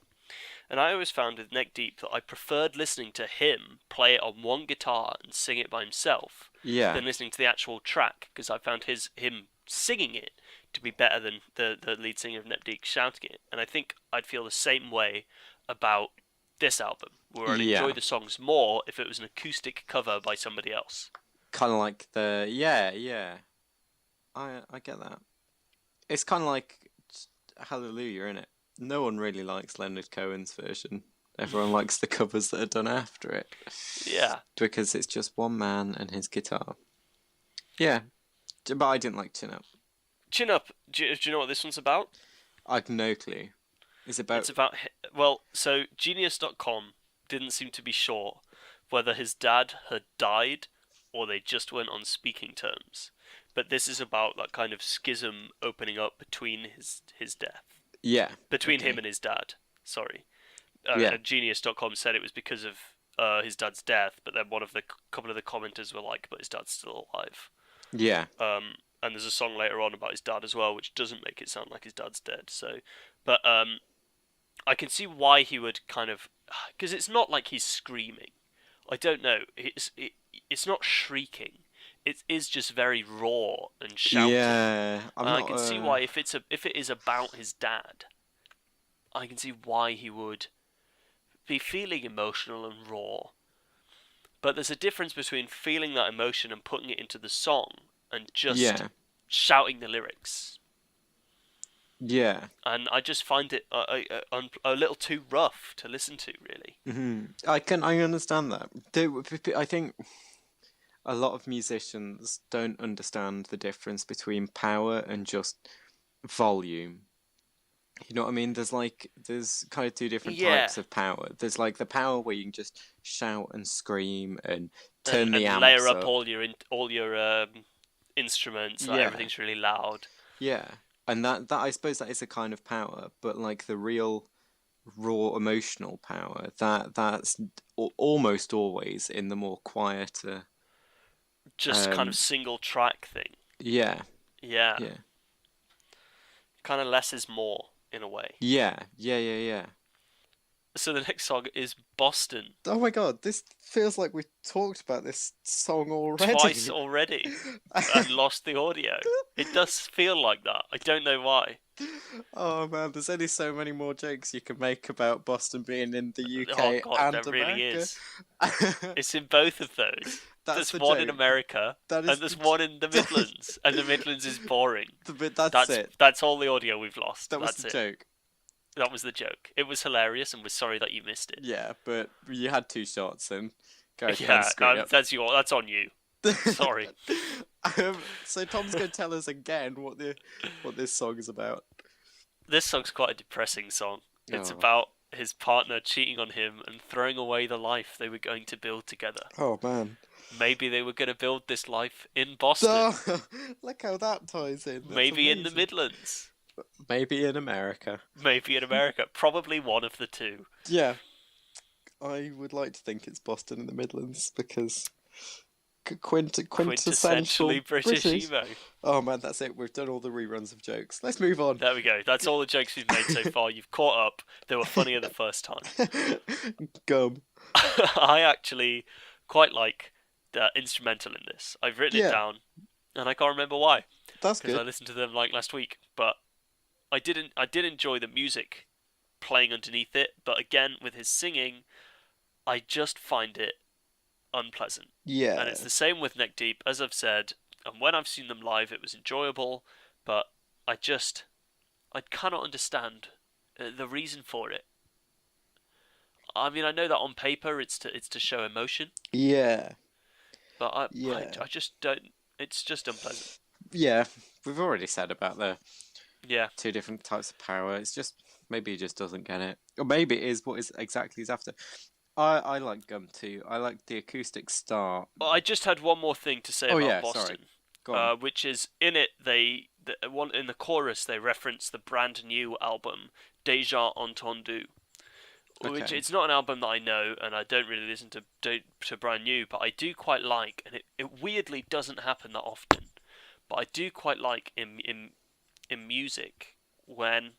[SPEAKER 1] And I always found with Neck Deep that I preferred listening to him play it on one guitar and sing it by himself
[SPEAKER 2] Yeah.
[SPEAKER 1] than listening to the actual track, because I found him singing it to be better than the lead singer of Neck Deep shouting it. And I think I'd feel the same way about this album, where I'd enjoy
[SPEAKER 2] Yeah.
[SPEAKER 1] the songs more if it was an acoustic cover by somebody else.
[SPEAKER 2] Kind of like the yeah, yeah. I get that. It's kind of like Hallelujah, isn't it? No one really likes Leonard Cohen's version. Everyone likes the covers that are done after it
[SPEAKER 1] Yeah.
[SPEAKER 2] because it's just one man and his guitar. Yeah, but I didn't like Chin Up.
[SPEAKER 1] Chin Up, do you know what this one's about?
[SPEAKER 2] I've no clue. It's about
[SPEAKER 1] It's about, well, so Genius.com didn't seem to be sure whether his dad had died or they just weren't on speaking terms. But this is about that kind of schism opening up between his death,
[SPEAKER 2] yeah.
[SPEAKER 1] between him
[SPEAKER 2] Okay.
[SPEAKER 1] and his dad. Sorry,
[SPEAKER 2] Yeah.
[SPEAKER 1] Genius.com said it was because of his dad's death, but then couple of the commenters were like, "But his dad's still alive."
[SPEAKER 2] Yeah.
[SPEAKER 1] And there's a song later on about his dad as well, which doesn't make it sound like his dad's dead. So, but I can see why he would kind of, because it's not like he's screaming. I don't know. It's not shrieking. It is just very raw and shouty.
[SPEAKER 2] Yeah. I'm
[SPEAKER 1] And I
[SPEAKER 2] not.
[SPEAKER 1] can see why if it is about his dad, I can see why he would be feeling emotional and raw. But there's a difference between feeling that emotion and putting it into the song and just
[SPEAKER 2] Yeah.
[SPEAKER 1] shouting the lyrics.
[SPEAKER 2] Yeah.
[SPEAKER 1] And I just find it a little too rough to listen to, really.
[SPEAKER 2] I understand that. I think a lot of musicians don't understand the difference between power and just volume. You know what I mean? There's kind of two different
[SPEAKER 1] Yeah,
[SPEAKER 2] types of power. There's like the power where you can just shout and scream and turn the
[SPEAKER 1] and layer
[SPEAKER 2] amps
[SPEAKER 1] up
[SPEAKER 2] up.
[SPEAKER 1] all your instruments so that
[SPEAKER 2] Yeah,
[SPEAKER 1] everything's really loud.
[SPEAKER 2] yeah. And that I suppose that is a kind of power, but like the real raw emotional power, that's almost always in the more quieter.
[SPEAKER 1] Just kind of
[SPEAKER 2] Um,
[SPEAKER 1] single track thing.
[SPEAKER 2] yeah,
[SPEAKER 1] Yeah,
[SPEAKER 2] yeah,
[SPEAKER 1] kind of less is more in a way.
[SPEAKER 2] yeah.
[SPEAKER 1] So the next song is Boston.
[SPEAKER 2] Oh my God, this feels like we've talked about this song
[SPEAKER 1] Twice
[SPEAKER 2] already.
[SPEAKER 1] already and lost the audio. It does feel like that. I don't know why.
[SPEAKER 2] Oh man, there's only so many more jokes you can make about Boston being in the
[SPEAKER 1] Oh
[SPEAKER 2] UK
[SPEAKER 1] god,
[SPEAKER 2] and
[SPEAKER 1] there really
[SPEAKER 2] America.
[SPEAKER 1] is. It's in both of those.
[SPEAKER 2] That's
[SPEAKER 1] There's
[SPEAKER 2] the
[SPEAKER 1] one in
[SPEAKER 2] joke.
[SPEAKER 1] America
[SPEAKER 2] That is
[SPEAKER 1] and
[SPEAKER 2] the
[SPEAKER 1] there's one in the Midlands, and the Midlands is boring.
[SPEAKER 2] that's it.
[SPEAKER 1] That's all the audio we've lost.
[SPEAKER 2] That was
[SPEAKER 1] That's
[SPEAKER 2] the
[SPEAKER 1] it.
[SPEAKER 2] joke.
[SPEAKER 1] That was the joke. It was hilarious, and we're sorry that you missed it.
[SPEAKER 2] Yeah, but you had two shots and guys kind of
[SPEAKER 1] Yeah,
[SPEAKER 2] screwed up.
[SPEAKER 1] that's on you. Sorry.
[SPEAKER 2] So Tom's going to tell us again what this song is about.
[SPEAKER 1] This song's quite a depressing song. It's
[SPEAKER 2] Oh,
[SPEAKER 1] about his partner cheating on him and throwing away the life they were going to build together.
[SPEAKER 2] oh man.
[SPEAKER 1] Maybe they were going to build this life in Boston.
[SPEAKER 2] Oh, look how that ties in. That's
[SPEAKER 1] Maybe in the
[SPEAKER 2] amazing.
[SPEAKER 1] Midlands.
[SPEAKER 2] Maybe in America.
[SPEAKER 1] Maybe in America. Probably one of the two.
[SPEAKER 2] Yeah, I would like to think it's Boston in the Midlands because quintessential
[SPEAKER 1] Quintessentially British emo.
[SPEAKER 2] Oh man, that's it. We've done all the reruns of jokes. Let's move on.
[SPEAKER 1] There we go. That's all the jokes we've made so far. You've caught up. They were funnier the first time.
[SPEAKER 2] Gum.
[SPEAKER 1] I actually quite like the instrumental in this. I've written it
[SPEAKER 2] Yeah,
[SPEAKER 1] down, and I can't remember why,
[SPEAKER 2] that's
[SPEAKER 1] because I
[SPEAKER 2] good.
[SPEAKER 1] listened to them like last week. But I did enjoy the music playing underneath it. But again, with his singing, I just find it unpleasant. And
[SPEAKER 2] Yeah,
[SPEAKER 1] it's the same with Neck Deep, as I've said. And when I've seen them live, it was enjoyable. But I cannot understand the reason for it. I mean, I know that on paper it's to show emotion,
[SPEAKER 2] yeah,
[SPEAKER 1] but
[SPEAKER 2] yeah,
[SPEAKER 1] I just don't. It's just unpleasant.
[SPEAKER 2] yeah. We've already said about the
[SPEAKER 1] Yeah.
[SPEAKER 2] two different types of power. It's just maybe he just doesn't get it, or maybe it is what is exactly he's after. I like Gum too. I like the acoustic start.
[SPEAKER 1] Well, I just had one more thing to say
[SPEAKER 2] Oh
[SPEAKER 1] about
[SPEAKER 2] yeah, sorry.
[SPEAKER 1] Boston,
[SPEAKER 2] Go on.
[SPEAKER 1] which is in it they one in the chorus they reference the brand new album Déjà Entendu, which
[SPEAKER 2] Okay.
[SPEAKER 1] it's not an album that I know, and I don't really listen to brand new, but I do quite like, and it weirdly doesn't happen that often, but I do quite like in music when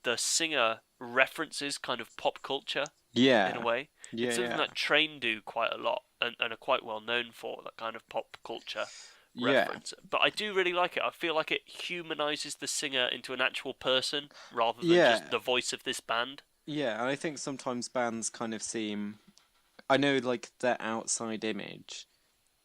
[SPEAKER 1] the singer references kind of pop culture in a
[SPEAKER 2] Yeah.
[SPEAKER 1] way.
[SPEAKER 2] Yeah,
[SPEAKER 1] It's something
[SPEAKER 2] yeah.
[SPEAKER 1] that Train do quite a lot and are quite well known for, that kind of pop culture
[SPEAKER 2] Yeah.
[SPEAKER 1] reference. But I do really like it. I feel like it humanizes the singer into an actual person rather than just
[SPEAKER 2] Yeah.
[SPEAKER 1] the voice of this band.
[SPEAKER 2] Yeah, and I think sometimes bands kind of seem I know like their outside image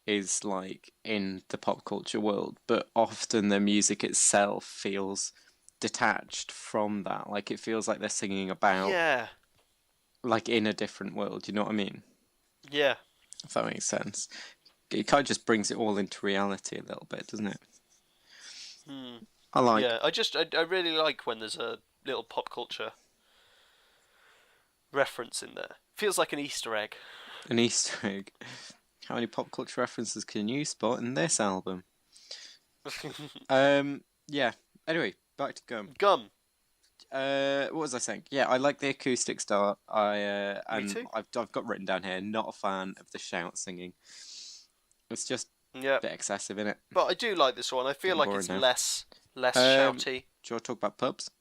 [SPEAKER 2] is like in the pop culture world, but often the music itself feels detached from that. Like it feels like they're singing about
[SPEAKER 1] Yeah,
[SPEAKER 2] like in a different world, you know what I mean?
[SPEAKER 1] yeah.
[SPEAKER 2] If that makes sense. It kind of just brings it all into reality a little bit, doesn't it?
[SPEAKER 1] Hmm.
[SPEAKER 2] I like
[SPEAKER 1] Yeah, I really like when there's a little pop culture reference in there. Feels like an Easter egg.
[SPEAKER 2] an Easter egg. How many pop culture references can you spot in this album? Yeah. Anyway, back to Gum.
[SPEAKER 1] Gum.
[SPEAKER 2] What was I saying? Yeah, I like the acoustic start.
[SPEAKER 1] Me
[SPEAKER 2] And
[SPEAKER 1] too.
[SPEAKER 2] I've got written down here. Not a fan of the shout singing. It's just
[SPEAKER 1] Yeah,
[SPEAKER 2] a bit excessive, isn't it?
[SPEAKER 1] but I do like this one. I feel
[SPEAKER 2] Getting
[SPEAKER 1] like
[SPEAKER 2] boring
[SPEAKER 1] it's
[SPEAKER 2] now.
[SPEAKER 1] less
[SPEAKER 2] Um,
[SPEAKER 1] shouty.
[SPEAKER 2] do you want to talk about pubs?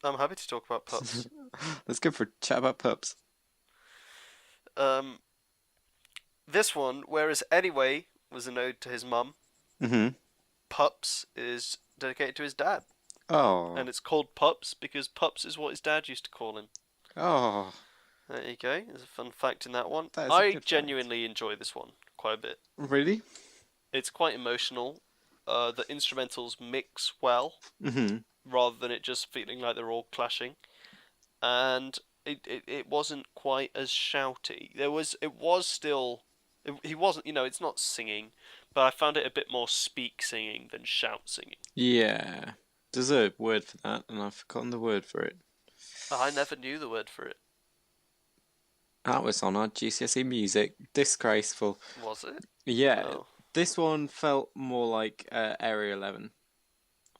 [SPEAKER 1] I'm happy to talk about pups.
[SPEAKER 2] Let's go for a chat about pubs.
[SPEAKER 1] Um, this one, whereas Anyway was an ode to his mum,
[SPEAKER 2] Mm-hmm.
[SPEAKER 1] Pups is dedicated to his dad.
[SPEAKER 2] Oh,
[SPEAKER 1] And it's called Pups because Pups is what his dad used to call him.
[SPEAKER 2] oh,
[SPEAKER 1] There you go. There's a fun fact in that one.
[SPEAKER 2] that is a
[SPEAKER 1] I
[SPEAKER 2] good fact.
[SPEAKER 1] genuinely enjoy this one quite a bit.
[SPEAKER 2] Really?
[SPEAKER 1] It's quite emotional. The instrumentals mix well
[SPEAKER 2] Mm-hmm.
[SPEAKER 1] rather than it just feeling like they're all clashing. And it wasn't quite as shouty. It was still he wasn't, it's not singing, but I found it a bit more speak singing than shout singing.
[SPEAKER 2] Yeah. There's a word for that, and I've forgotten the word for it.
[SPEAKER 1] I never knew the word for it.
[SPEAKER 2] That was on our GCSE music. Disgraceful.
[SPEAKER 1] Was it?
[SPEAKER 2] Yeah,
[SPEAKER 1] Oh.
[SPEAKER 2] this one felt more like Area 11,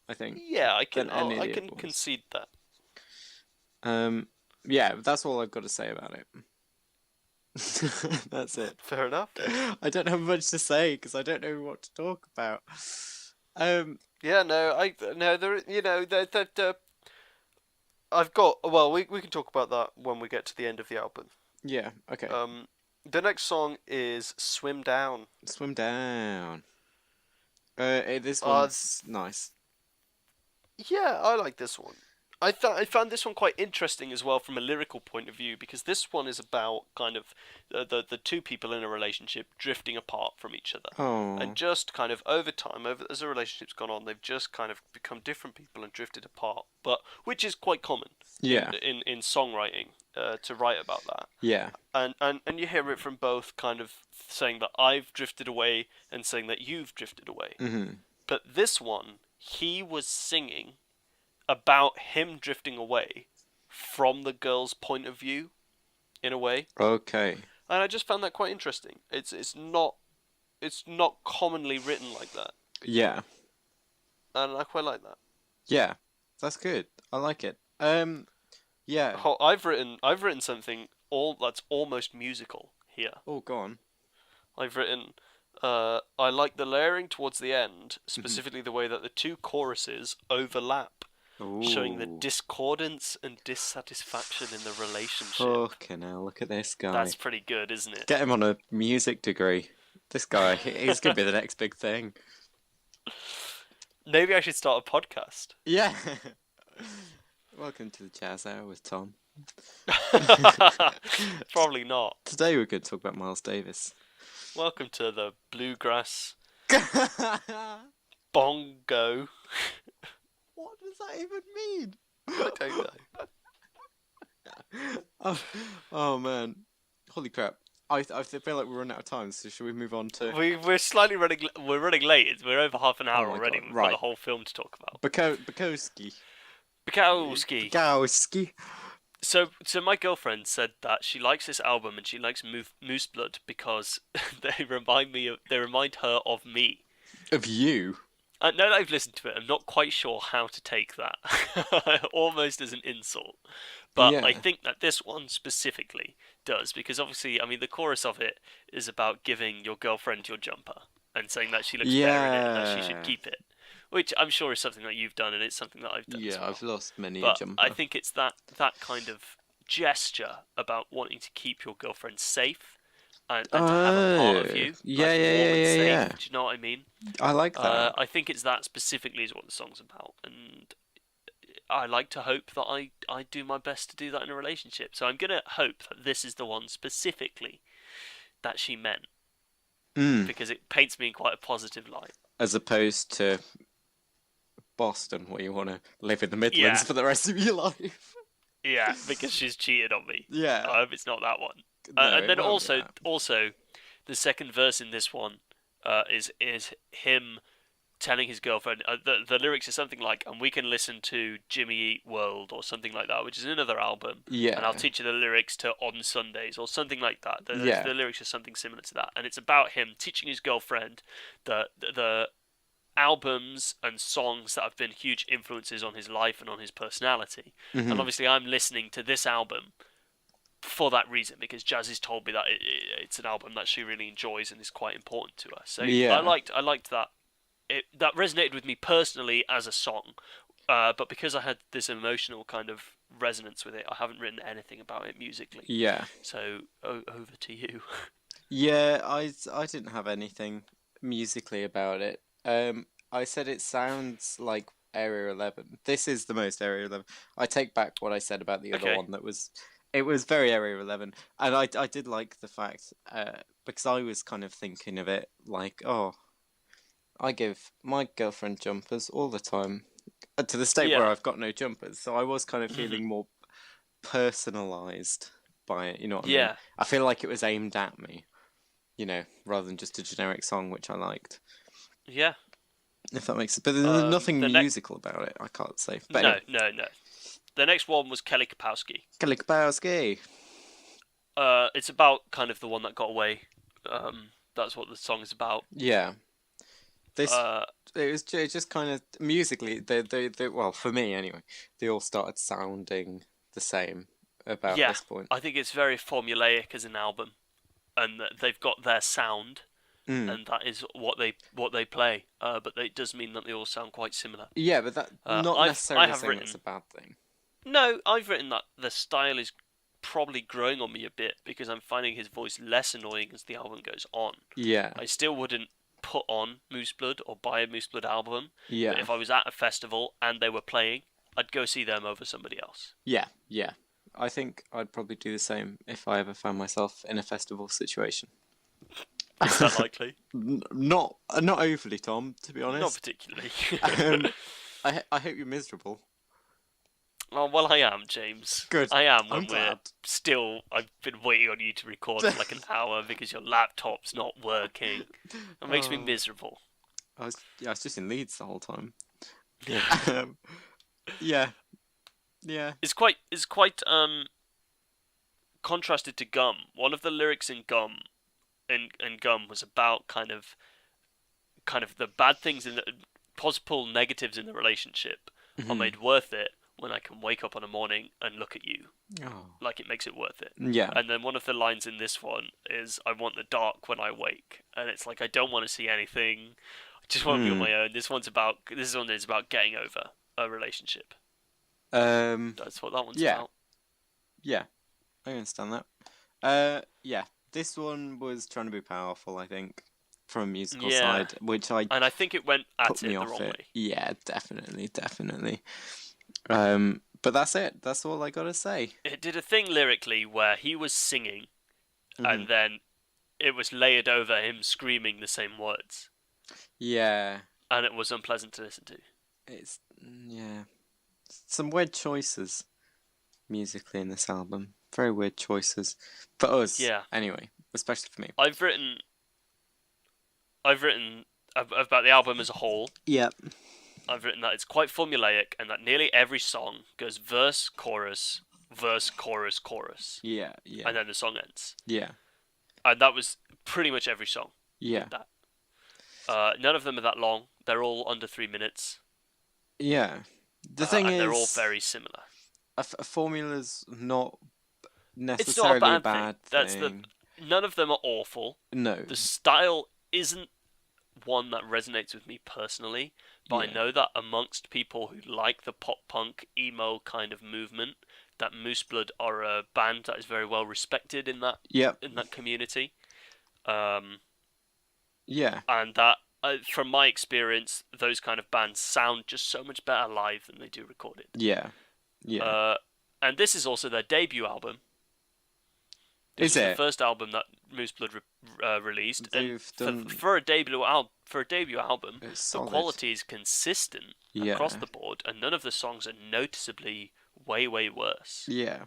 [SPEAKER 2] I think,
[SPEAKER 1] Yeah,
[SPEAKER 2] than any of
[SPEAKER 1] I
[SPEAKER 2] the
[SPEAKER 1] can
[SPEAKER 2] other ones.
[SPEAKER 1] concede that.
[SPEAKER 2] Yeah, that's all I've got to say about it. That's it.
[SPEAKER 1] Fair enough.
[SPEAKER 2] I don't have much to say because I don't know what to talk about.
[SPEAKER 1] Yeah, no, I no, there, I've got. Well, we can talk about that when we get to the end of the album.
[SPEAKER 2] Yeah, okay.
[SPEAKER 1] The next song is "Swim Down."
[SPEAKER 2] Swim down. This
[SPEAKER 1] Uh,
[SPEAKER 2] one's nice.
[SPEAKER 1] yeah, I like this one. I found this one quite interesting as well from a lyrical point of view because this one is about kind of the two people in a relationship drifting apart from each other,
[SPEAKER 2] Oh,
[SPEAKER 1] and just kind of over time, over as a relationship's gone on, they've just kind of become different people and drifted apart. But which is quite common
[SPEAKER 2] yeah,
[SPEAKER 1] in songwriting to write about that.
[SPEAKER 2] yeah.
[SPEAKER 1] And you hear it from both kind of saying that I've drifted away and saying that you've drifted away.
[SPEAKER 2] Mm-hmm.
[SPEAKER 1] But this one, he was singing about him drifting away from the girl's point of view, in a way,
[SPEAKER 2] Okay.
[SPEAKER 1] and I just found that quite interesting. It's not commonly written like that,
[SPEAKER 2] Yeah,
[SPEAKER 1] and I quite like that.
[SPEAKER 2] yeah. That's good. I like it. Yeah.
[SPEAKER 1] Oh, I've written something all that's almost musical here.
[SPEAKER 2] Oh, go on.
[SPEAKER 1] I've written. I like the layering towards the end,
[SPEAKER 2] Mhm.
[SPEAKER 1] specifically the way that the two choruses overlap, showing the
[SPEAKER 2] Ooh.
[SPEAKER 1] discordance and dissatisfaction in the relationship.
[SPEAKER 2] Fucking hell, look at this guy.
[SPEAKER 1] That's pretty good, isn't it?
[SPEAKER 2] Get him on a music degree. This guy, he's gonna be the next big thing.
[SPEAKER 1] Maybe I should start a podcast.
[SPEAKER 2] Yeah. Welcome to the Jazz Hour with Tom.
[SPEAKER 1] Probably not.
[SPEAKER 2] Today we're going to talk about Miles Davis.
[SPEAKER 1] Welcome to the bluegrass
[SPEAKER 2] What
[SPEAKER 1] bongo.
[SPEAKER 2] does that even mean?
[SPEAKER 1] I don't know.
[SPEAKER 2] Oh man. Holy crap. I feel like we're running out of time, so should we move on to
[SPEAKER 1] We're slightly running. We're running late. We're over half an hour
[SPEAKER 2] my
[SPEAKER 1] already.
[SPEAKER 2] God,
[SPEAKER 1] We've got
[SPEAKER 2] right.
[SPEAKER 1] the whole film to talk about.
[SPEAKER 2] Bukowski?
[SPEAKER 1] Bukowski.
[SPEAKER 2] Bukowski.
[SPEAKER 1] So my girlfriend said that she likes this album and she likes Moose Blood because they remind her of me.
[SPEAKER 2] Of you?
[SPEAKER 1] Now that I've listened to it, I'm not quite sure how to take that. Almost as an insult. But I
[SPEAKER 2] Yeah.
[SPEAKER 1] think that this one specifically does, because obviously, I mean, the chorus of it is about giving your girlfriend your jumper and saying that she looks better in it and that she should
[SPEAKER 2] Yeah.
[SPEAKER 1] keep it, which I'm sure is something that you've done and it's something that I've done as
[SPEAKER 2] Yeah, I've
[SPEAKER 1] well.
[SPEAKER 2] lost many a
[SPEAKER 1] But I
[SPEAKER 2] jumper.
[SPEAKER 1] think it's that kind of gesture about wanting to keep your girlfriend safe and to have a part of
[SPEAKER 2] Oh,
[SPEAKER 1] you
[SPEAKER 2] yeah,
[SPEAKER 1] like
[SPEAKER 2] yeah,
[SPEAKER 1] warm
[SPEAKER 2] yeah,
[SPEAKER 1] and
[SPEAKER 2] yeah,
[SPEAKER 1] safe.
[SPEAKER 2] yeah.
[SPEAKER 1] Do you know what I mean?
[SPEAKER 2] I like that.
[SPEAKER 1] I think it's that specifically is what the song's about, and I like to hope that I do my best to do that in a relationship. So I'm gonna hope that this is the one specifically that she meant
[SPEAKER 2] Mm.
[SPEAKER 1] because it paints me in quite a positive light.
[SPEAKER 2] As opposed to Boston, where you want to live in the Midlands
[SPEAKER 1] Yeah,
[SPEAKER 2] for the rest of your life.
[SPEAKER 1] yeah, because she's cheated on me.
[SPEAKER 2] Yeah.
[SPEAKER 1] I hope it's not that one.
[SPEAKER 2] No,
[SPEAKER 1] And
[SPEAKER 2] it
[SPEAKER 1] then
[SPEAKER 2] won't be
[SPEAKER 1] also,
[SPEAKER 2] that.
[SPEAKER 1] the second verse in this one is him telling his girlfriend the lyrics are something like, and we can listen to Jimmy Eat World or something like that, which is another album, and I'll
[SPEAKER 2] Yeah.
[SPEAKER 1] teach you the lyrics to On Sundays or something like that.
[SPEAKER 2] Yeah.
[SPEAKER 1] The lyrics are something similar to that, and it's about him teaching his girlfriend the albums and songs that have been huge influences on his life and on his personality. And
[SPEAKER 2] Hmm.
[SPEAKER 1] obviously I'm listening to this album for that reason, because Jazz has told me that it's an album that she really enjoys and is quite important to her. So
[SPEAKER 2] Yeah.
[SPEAKER 1] I liked that. That resonated with me personally as a song, but because I had this emotional kind of resonance with it, I haven't written anything about it musically.
[SPEAKER 2] Yeah.
[SPEAKER 1] So over to you.
[SPEAKER 2] Yeah, I didn't have anything musically about it. I said it sounds like Area 11. This is the most Area 11. I take back what I said about the other
[SPEAKER 1] Okay.
[SPEAKER 2] one that was it was very Area 11. And I did like the fact because I was kind of thinking of it like, oh, I give my girlfriend jumpers all the time to the state where
[SPEAKER 1] Yeah.
[SPEAKER 2] I've got no jumpers. So I was kind of
[SPEAKER 1] Mhm.
[SPEAKER 2] feeling more personalized by it, you know what I mean?
[SPEAKER 1] Yeah.
[SPEAKER 2] I feel like it was aimed at me, rather than just a generic song, which I liked.
[SPEAKER 1] Yeah.
[SPEAKER 2] If that makes sense. But there's nothing
[SPEAKER 1] The next.
[SPEAKER 2] musical about it, I can't say. But
[SPEAKER 1] No,
[SPEAKER 2] anyway,
[SPEAKER 1] no, no. The next one was Kelly Kapowski.
[SPEAKER 2] Kalikbowski.
[SPEAKER 1] It's about kind of the one that got away. That's what the song is about.
[SPEAKER 2] Yeah. This,
[SPEAKER 1] Uh,
[SPEAKER 2] it just kind of, musically, they, well, for me anyway, they all started sounding the same about
[SPEAKER 1] yeah.
[SPEAKER 2] this point.
[SPEAKER 1] I think it's very formulaic as an album, and that they've got their sound,
[SPEAKER 2] Mm.
[SPEAKER 1] and that is what they play. But it does mean that they all sound quite similar.
[SPEAKER 2] Yeah, but that, not
[SPEAKER 1] I
[SPEAKER 2] necessarily
[SPEAKER 1] have
[SPEAKER 2] saying that's
[SPEAKER 1] written
[SPEAKER 2] a bad thing.
[SPEAKER 1] no. I've written that the style is probably growing on me a bit because I'm finding his voice less annoying as the album goes on.
[SPEAKER 2] Yeah.
[SPEAKER 1] I still wouldn't put on Moose Blood or buy a Moose Blood album, but
[SPEAKER 2] Yeah.
[SPEAKER 1] if I was at a festival and they were playing, I'd go see them over somebody else.
[SPEAKER 2] Yeah. Yeah. I think I'd probably do the same if I ever found myself in a festival situation.
[SPEAKER 1] Is that likely?
[SPEAKER 2] Not overly, Tom, to be
[SPEAKER 1] Not
[SPEAKER 2] honest.
[SPEAKER 1] particularly.
[SPEAKER 2] Um, I hope you're miserable.
[SPEAKER 1] Oh, well, I am, James.
[SPEAKER 2] Good.
[SPEAKER 1] I am
[SPEAKER 2] I'm
[SPEAKER 1] when we're
[SPEAKER 2] glad.
[SPEAKER 1] still. I've been waiting on you to record for like an hour because your laptop's not working. It makes me
[SPEAKER 2] Oh,
[SPEAKER 1] miserable.
[SPEAKER 2] I was just in Leeds the whole time.
[SPEAKER 1] Yeah.
[SPEAKER 2] Um, yeah, yeah.
[SPEAKER 1] It's quite contrasted to Gum. One of the lyrics in Gum was about kind of the bad things in the possible negatives in the relationship are
[SPEAKER 2] Mhm.
[SPEAKER 1] made worth it when I can wake up on a morning and look at you.
[SPEAKER 2] Oh,
[SPEAKER 1] Like it makes it worth it.
[SPEAKER 2] yeah.
[SPEAKER 1] And then one of the lines in this one is, "I want the dark when I wake," and it's like I don't want to see anything. I just want to be on
[SPEAKER 2] Hmm.
[SPEAKER 1] my own. This one is about getting over a relationship.
[SPEAKER 2] Um,
[SPEAKER 1] That's what that one's
[SPEAKER 2] yeah,
[SPEAKER 1] about.
[SPEAKER 2] yeah. I understand that. Yeah. This one was trying to be powerful, I think, from a musical
[SPEAKER 1] Yeah,
[SPEAKER 2] side, which I
[SPEAKER 1] and I think it went
[SPEAKER 2] put
[SPEAKER 1] at
[SPEAKER 2] me
[SPEAKER 1] it the
[SPEAKER 2] off
[SPEAKER 1] wrong
[SPEAKER 2] it.
[SPEAKER 1] way.
[SPEAKER 2] Yeah, definitely, definitely. But that's it. That's all I gotta say.
[SPEAKER 1] It did a thing lyrically where he was singing,
[SPEAKER 2] Hmm.
[SPEAKER 1] and then it was layered over him screaming the same words,
[SPEAKER 2] Yeah,
[SPEAKER 1] and it was unpleasant to listen to.
[SPEAKER 2] yeah. Some weird choices musically in this album. Very weird choices for us,
[SPEAKER 1] Yeah,
[SPEAKER 2] anyway, especially for me.
[SPEAKER 1] I've written about the album as a whole.
[SPEAKER 2] Yeah.
[SPEAKER 1] I've written that it's quite formulaic and that nearly every song goes verse, chorus, chorus,
[SPEAKER 2] Yeah, yeah,
[SPEAKER 1] and then the song ends.
[SPEAKER 2] yeah,
[SPEAKER 1] And that was pretty much every song
[SPEAKER 2] yeah.
[SPEAKER 1] did that. None of them are that long. They're all under 3 minutes,
[SPEAKER 2] Yeah. The thing
[SPEAKER 1] and they're all
[SPEAKER 2] is,
[SPEAKER 1] very similar.
[SPEAKER 2] a formula's not
[SPEAKER 1] It's not a
[SPEAKER 2] necessarily a
[SPEAKER 1] bad thing.
[SPEAKER 2] bad
[SPEAKER 1] That's the.
[SPEAKER 2] thing.
[SPEAKER 1] None of them are awful.
[SPEAKER 2] No.
[SPEAKER 1] The style isn't one that resonates with me personally, but I
[SPEAKER 2] Yeah.
[SPEAKER 1] know that amongst people who like the pop punk emo kind of movement, that Moose Blood are a band that is very well respected
[SPEAKER 2] Yep.
[SPEAKER 1] in that community. Um,
[SPEAKER 2] Yeah.
[SPEAKER 1] and that from my experience, those kind of bands sound just so much better live than they do recorded.
[SPEAKER 2] Yeah. Yeah.
[SPEAKER 1] Uh, and this is also their debut album. This
[SPEAKER 2] Is
[SPEAKER 1] was the
[SPEAKER 2] it?
[SPEAKER 1] first album that Moose Blood released, and
[SPEAKER 2] They've done.
[SPEAKER 1] for a debut album,
[SPEAKER 2] It's
[SPEAKER 1] the
[SPEAKER 2] solid.
[SPEAKER 1] quality is consistent across
[SPEAKER 2] Yeah.
[SPEAKER 1] the board, and none of the songs are noticeably way worse.
[SPEAKER 2] Yeah.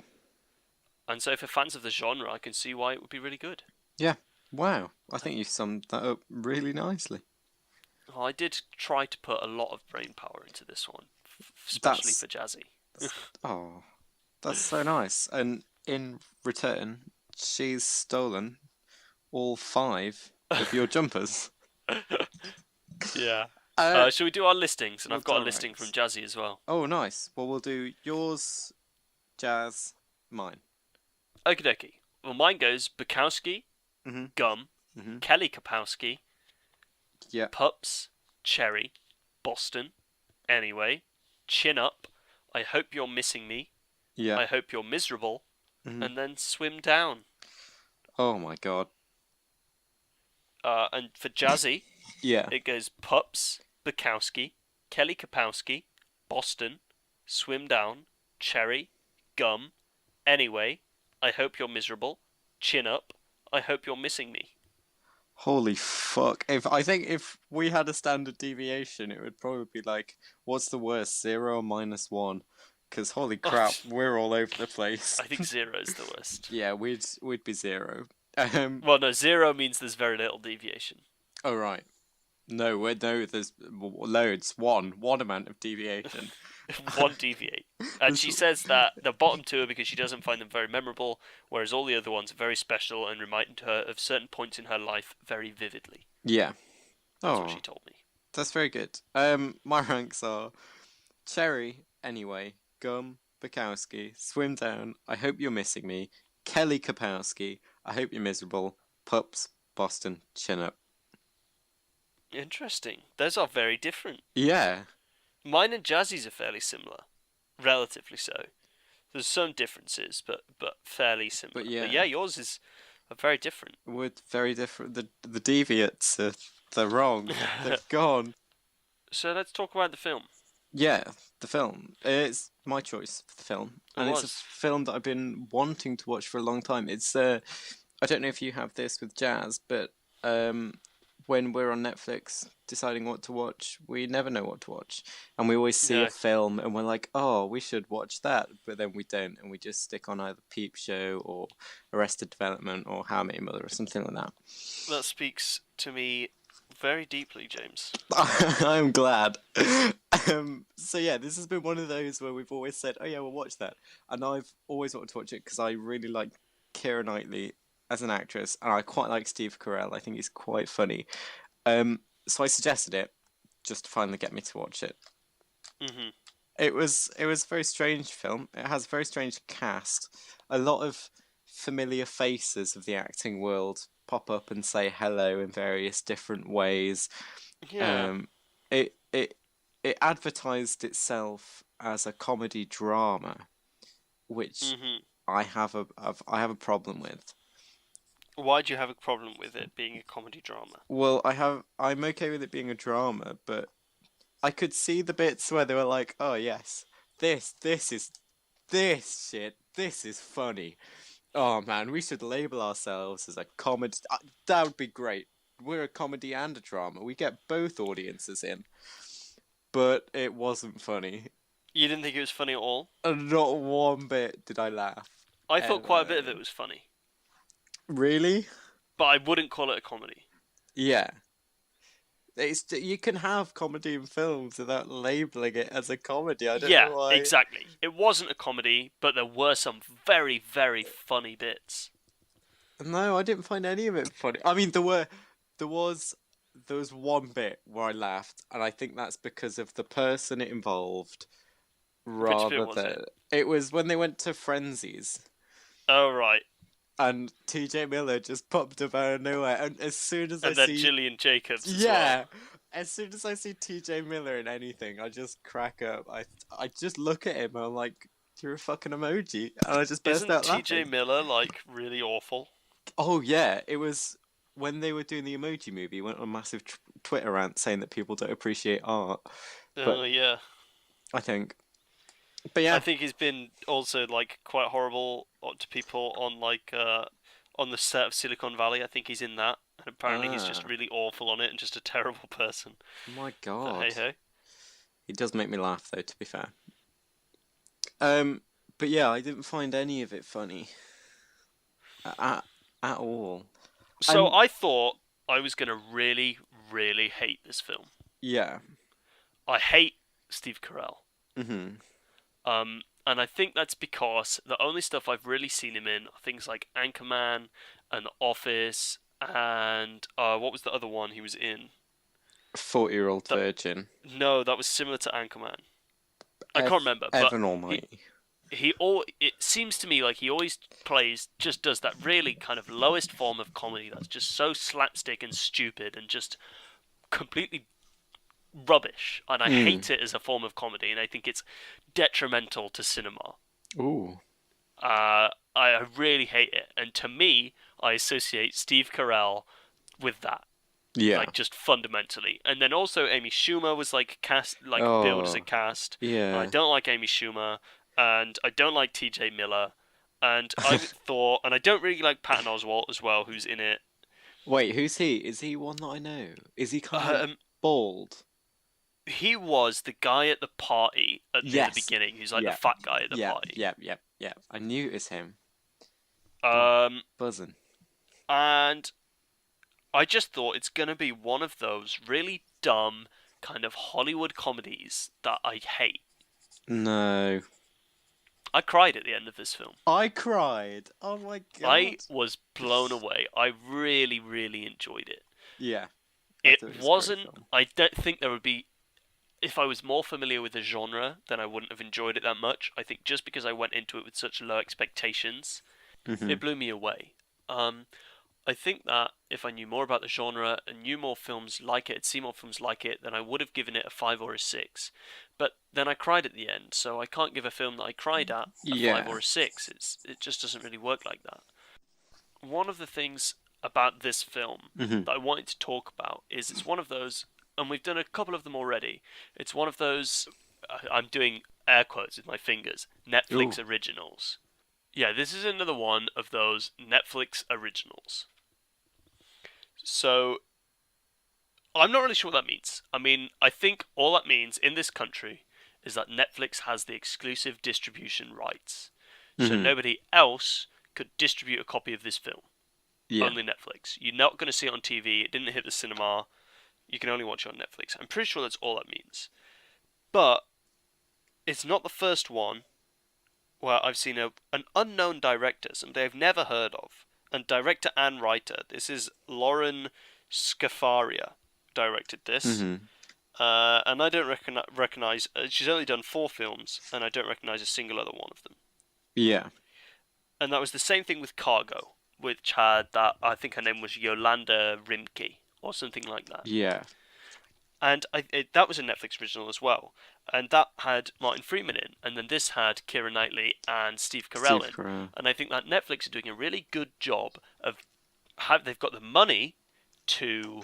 [SPEAKER 1] And so, for fans of the genre, I can see why it would be really good.
[SPEAKER 2] Yeah. Wow. I think you summed that up really nicely.
[SPEAKER 1] Well, I did try to put a lot of brain power into this one, especially
[SPEAKER 2] That's
[SPEAKER 1] for Jazzy.
[SPEAKER 2] oh, that's so nice. And in return, she's stolen all 5 of your jumpers.
[SPEAKER 1] Yeah.
[SPEAKER 2] Uh,
[SPEAKER 1] Shall we do our listings? And
[SPEAKER 2] we'll
[SPEAKER 1] I've got a
[SPEAKER 2] do
[SPEAKER 1] listing from
[SPEAKER 2] ranks.
[SPEAKER 1] Jazzy as well.
[SPEAKER 2] Oh, nice. Well, we'll do yours, Jazz, mine.
[SPEAKER 1] Okie dokie. Well, mine goes Bukowski,
[SPEAKER 2] Mhm.
[SPEAKER 1] Gum,
[SPEAKER 2] Mhm.
[SPEAKER 1] Kelly Kapowski,
[SPEAKER 2] Yeah.
[SPEAKER 1] Pups, Cherry, Boston, Anyway, Chin Up, I Hope You're Missing Me,
[SPEAKER 2] Yeah.
[SPEAKER 1] I Hope You're Miserable,
[SPEAKER 2] Mhm.
[SPEAKER 1] and then Swim Down.
[SPEAKER 2] Oh my God.
[SPEAKER 1] And for Jazzy,
[SPEAKER 2] Yeah.
[SPEAKER 1] it goes Pups, Bukowski, Kelly Kapowski, Boston, Swim Down, Cherry, Gum, Anyway, I Hope You're Miserable, Chin Up, I Hope You're Missing Me.
[SPEAKER 2] Holy fuck. If we had a standard deviation, it would probably be like, what's the worst, 0 or -1? Because holy crap, we're all over the place.
[SPEAKER 1] I think 0 is the worst.
[SPEAKER 2] Yeah, we'd be 0.
[SPEAKER 1] Well, no, 0 means there's very little deviation.
[SPEAKER 2] Oh right. No, there's loads. One amount of deviation.
[SPEAKER 1] One deviate. And she says that the bottom 2 are because she doesn't find them very memorable, whereas all the other ones are very special and remind her of certain points in her life very vividly.
[SPEAKER 2] Yeah.
[SPEAKER 1] That's what
[SPEAKER 2] Oh,
[SPEAKER 1] she told me.
[SPEAKER 2] that's very good. My ranks are Cherry, Anyway, Gum, Bukowski, Swim Down, I Hope You're Missing Me, Kelly Kapowski, I Hope You're Miserable, Pups, Boston, Chin Up.
[SPEAKER 1] Interesting. Those are very different.
[SPEAKER 2] Yeah.
[SPEAKER 1] Mine and Jazzy's are fairly similar. Relatively so. There's some differences, but fairly similar.
[SPEAKER 2] But yeah.
[SPEAKER 1] Yours is very different.
[SPEAKER 2] We're very different. The deviates they're wrong. They're gone.
[SPEAKER 1] So let's talk about the film.
[SPEAKER 2] Yeah, the film. It's my choice for the film, and it's a
[SPEAKER 1] was.
[SPEAKER 2] film that I've been wanting to watch for a long time. It's I don't know if you have this with Jazz, but when we're on Netflix deciding what to watch, we never know what to watch, and we always see
[SPEAKER 1] No.
[SPEAKER 2] a film and we're like, oh, we should watch that, but then we don't, and we just stick on either Peep Show or Arrested Development or How I Met Your Mother or something like that.
[SPEAKER 1] That speaks to me very deeply, James.
[SPEAKER 2] I'm glad. So yeah, this has been one of those where we've always said, "Oh yeah, we'll watch that," and I've always wanted to watch it because I really like Keira Knightley as an actress, and I quite like Steve Carell. I think he's quite funny. So I suggested it just to finally get me to watch it.
[SPEAKER 1] Mhm.
[SPEAKER 2] It was a very strange film. It has a very strange cast. A lot of familiar faces of the acting world pop up and say hello in various different ways.
[SPEAKER 1] Yeah.
[SPEAKER 2] It advertised itself as a comedy drama, which
[SPEAKER 1] Mhm.
[SPEAKER 2] I have a problem with.
[SPEAKER 1] Why do you have a problem with it being a comedy drama?
[SPEAKER 2] Well, I'm okay with it being a drama, but I could see the bits where they were like, "Oh yes, this is funny. Oh man, we should label ourselves as a comedy. That would be great. We're a comedy and a drama. We get both audiences in." But it wasn't funny.
[SPEAKER 1] You didn't think it was funny at all?
[SPEAKER 2] And not one bit did I laugh.
[SPEAKER 1] I thought quite a bit of it was funny,
[SPEAKER 2] Really?
[SPEAKER 1] but I wouldn't call it a comedy.
[SPEAKER 2] Yeah. You can have comedy in films without labeling it as a comedy. I don't know why.
[SPEAKER 1] Exactly. It wasn't a comedy, but there were some very, very funny bits.
[SPEAKER 2] No, I didn't find any of it funny. I mean, there was there was one bit where I laughed, and I think that's because of the person it involved,
[SPEAKER 1] Which bit
[SPEAKER 2] rather
[SPEAKER 1] was it?
[SPEAKER 2] than it was when they went to Frenzies,
[SPEAKER 1] Oh right.
[SPEAKER 2] and TJ Miller just popped up out of nowhere, and as soon as I
[SPEAKER 1] And then
[SPEAKER 2] see,
[SPEAKER 1] Gillian Jacobs as well.
[SPEAKER 2] yeah, as soon as I see TJ Miller in anything, I just crack up. I just look at him, and I'm like, you're a fucking emoji, and I just burst
[SPEAKER 1] Isn't
[SPEAKER 2] out
[SPEAKER 1] TJ
[SPEAKER 2] laughing.
[SPEAKER 1] Miller like really awful?
[SPEAKER 2] Oh yeah, it was when they were doing the Emoji Movie. He went on a massive Twitter rant saying that people don't appreciate art, but
[SPEAKER 1] Oh yeah.
[SPEAKER 2] I think, but
[SPEAKER 1] I
[SPEAKER 2] yeah,
[SPEAKER 1] think he's been also like quite horrible to people on the set of Silicon Valley. I think he's in that, and apparently he's just
[SPEAKER 2] ah,
[SPEAKER 1] really awful on it and just a terrible person.
[SPEAKER 2] my
[SPEAKER 1] But
[SPEAKER 2] God,
[SPEAKER 1] hey ho.
[SPEAKER 2] he does make me laugh though. To be fair, um, but yeah, I didn't find any of it funny at at all,
[SPEAKER 1] So
[SPEAKER 2] and
[SPEAKER 1] I thought I was gonna really, really hate this film.
[SPEAKER 2] yeah,
[SPEAKER 1] I hate Steve Carell.
[SPEAKER 2] hmm
[SPEAKER 1] And I think that's because the only stuff I've really seen him in are things like Anchorman and The Office and what was the other one he was in?
[SPEAKER 2] 40-year-old
[SPEAKER 1] That
[SPEAKER 2] virgin,
[SPEAKER 1] no, that was similar to Anchorman. I can't remember, but
[SPEAKER 2] Evan
[SPEAKER 1] he
[SPEAKER 2] Almighty.
[SPEAKER 1] he all it seems to me like he always does that really kind of lowest form of comedy that's just so slapstick and stupid and just completely rubbish, and I
[SPEAKER 2] Mm.
[SPEAKER 1] hate it as a form of comedy, and I think it's detrimental to cinema.
[SPEAKER 2] Ooh,
[SPEAKER 1] I really hate it, and to me, I associate Steve Carell with that,
[SPEAKER 2] yeah.
[SPEAKER 1] like just fundamentally. And then also Amy Schumer was like cast, like billed as a
[SPEAKER 2] Oh,
[SPEAKER 1] cast, and I
[SPEAKER 2] yeah.
[SPEAKER 1] don't like Amy Schumer, and I don't like T.J. Miller, and I thought, and I don't really like Patton Oswalt as well, who's in it.
[SPEAKER 2] Wait, who's he? Is he one that I know? Is he kind of like
[SPEAKER 1] Um,
[SPEAKER 2] bald?
[SPEAKER 1] he was the guy at the party near the
[SPEAKER 2] Yes.
[SPEAKER 1] beginning, who's like the
[SPEAKER 2] Yeah.
[SPEAKER 1] fat guy at the
[SPEAKER 2] Yeah.
[SPEAKER 1] party.
[SPEAKER 2] Yeah. Yeah. Yeah. I knew it was him. God,
[SPEAKER 1] Um,
[SPEAKER 2] buzzing.
[SPEAKER 1] and I just thought it's gonna be one of those really dumb kind of Hollywood comedies that I hate.
[SPEAKER 2] No.
[SPEAKER 1] I cried at the end of this film.
[SPEAKER 2] I cried. Oh my
[SPEAKER 1] I
[SPEAKER 2] God.
[SPEAKER 1] was blown away. I really, really enjoyed it.
[SPEAKER 2] Yeah. I
[SPEAKER 1] It
[SPEAKER 2] thought it was a great
[SPEAKER 1] wasn't.
[SPEAKER 2] film.
[SPEAKER 1] I don't think there would be. If I was more familiar with the genre, then I wouldn't have enjoyed it that much. I think just because I went into it with such low expectations,
[SPEAKER 2] Hmm.
[SPEAKER 1] it blew me away. Um, I think that if I knew more about the genre and knew more films like it, had seen more films like it, then I would have given it a 5 or a 6. But then I cried at the end, so I can't give a film that I cried at a 5
[SPEAKER 2] Yeah.
[SPEAKER 1] or a 6. It just doesn't really work like that. One of the things about this film
[SPEAKER 2] Hmm.
[SPEAKER 1] that I wanted to talk about is it's one of those, and we've done a couple of them already. It's one of those, I'm doing air quotes with my fingers,
[SPEAKER 2] Ooh.
[SPEAKER 1] Netflix originals. Yeah, this is another one of those Netflix originals. So I'm not really sure what that means. I mean, I think all that means in this country is that Netflix has the exclusive distribution rights. So
[SPEAKER 2] Hmm.
[SPEAKER 1] nobody else could distribute a copy of this film.
[SPEAKER 2] Yeah.
[SPEAKER 1] Only Netflix. You're not going to see it on TV. It didn't hit the cinema. You can only watch it on Netflix. I'm pretty sure that's all that means. But it's not the first one where I've seen an unknown director, somebody I've never heard of, and director and writer. This is Lorene Scafaria directed this,
[SPEAKER 2] Hmm.
[SPEAKER 1] and I don't recognize. She's only done 4 films, and I don't recognize a single other one of them.
[SPEAKER 2] Yeah.
[SPEAKER 1] And that was the same thing with Cargo, which had that I think her name was Yolanda Rimke or something like that.
[SPEAKER 2] Yeah.
[SPEAKER 1] And that was a Netflix original as well, and that had Martin Freeman in, and then this had Keira Knightley and Steve Carell
[SPEAKER 2] Steve
[SPEAKER 1] in,
[SPEAKER 2] Carell.
[SPEAKER 1] and I think that Netflix are doing a really good job of how they've got the money to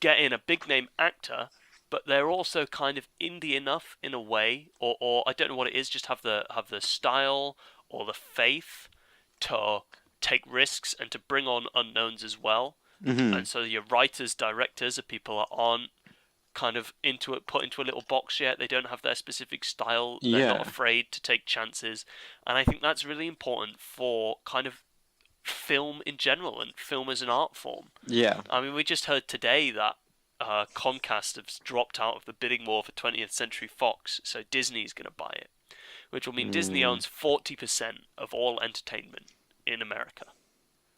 [SPEAKER 1] get in a big name actor, but they're also kind of indie enough in a way, or I don't know what it is, just have the style or the faith to take risks and to bring on unknowns as well.
[SPEAKER 2] Hmm.
[SPEAKER 1] And so your writers, directors are people that aren't kind of into it, put into a little box yet. They don't have their specific style. They're not
[SPEAKER 2] Yeah.
[SPEAKER 1] afraid to take chances, and I think that's really important for kind of film in general and film as an art form.
[SPEAKER 2] Yeah.
[SPEAKER 1] I mean, we just heard today that Comcast has dropped out of the bidding war for 20th Century Fox, so Disney's going to buy it, which will mean Disney
[SPEAKER 2] Mm.
[SPEAKER 1] owns 40% of all entertainment in America,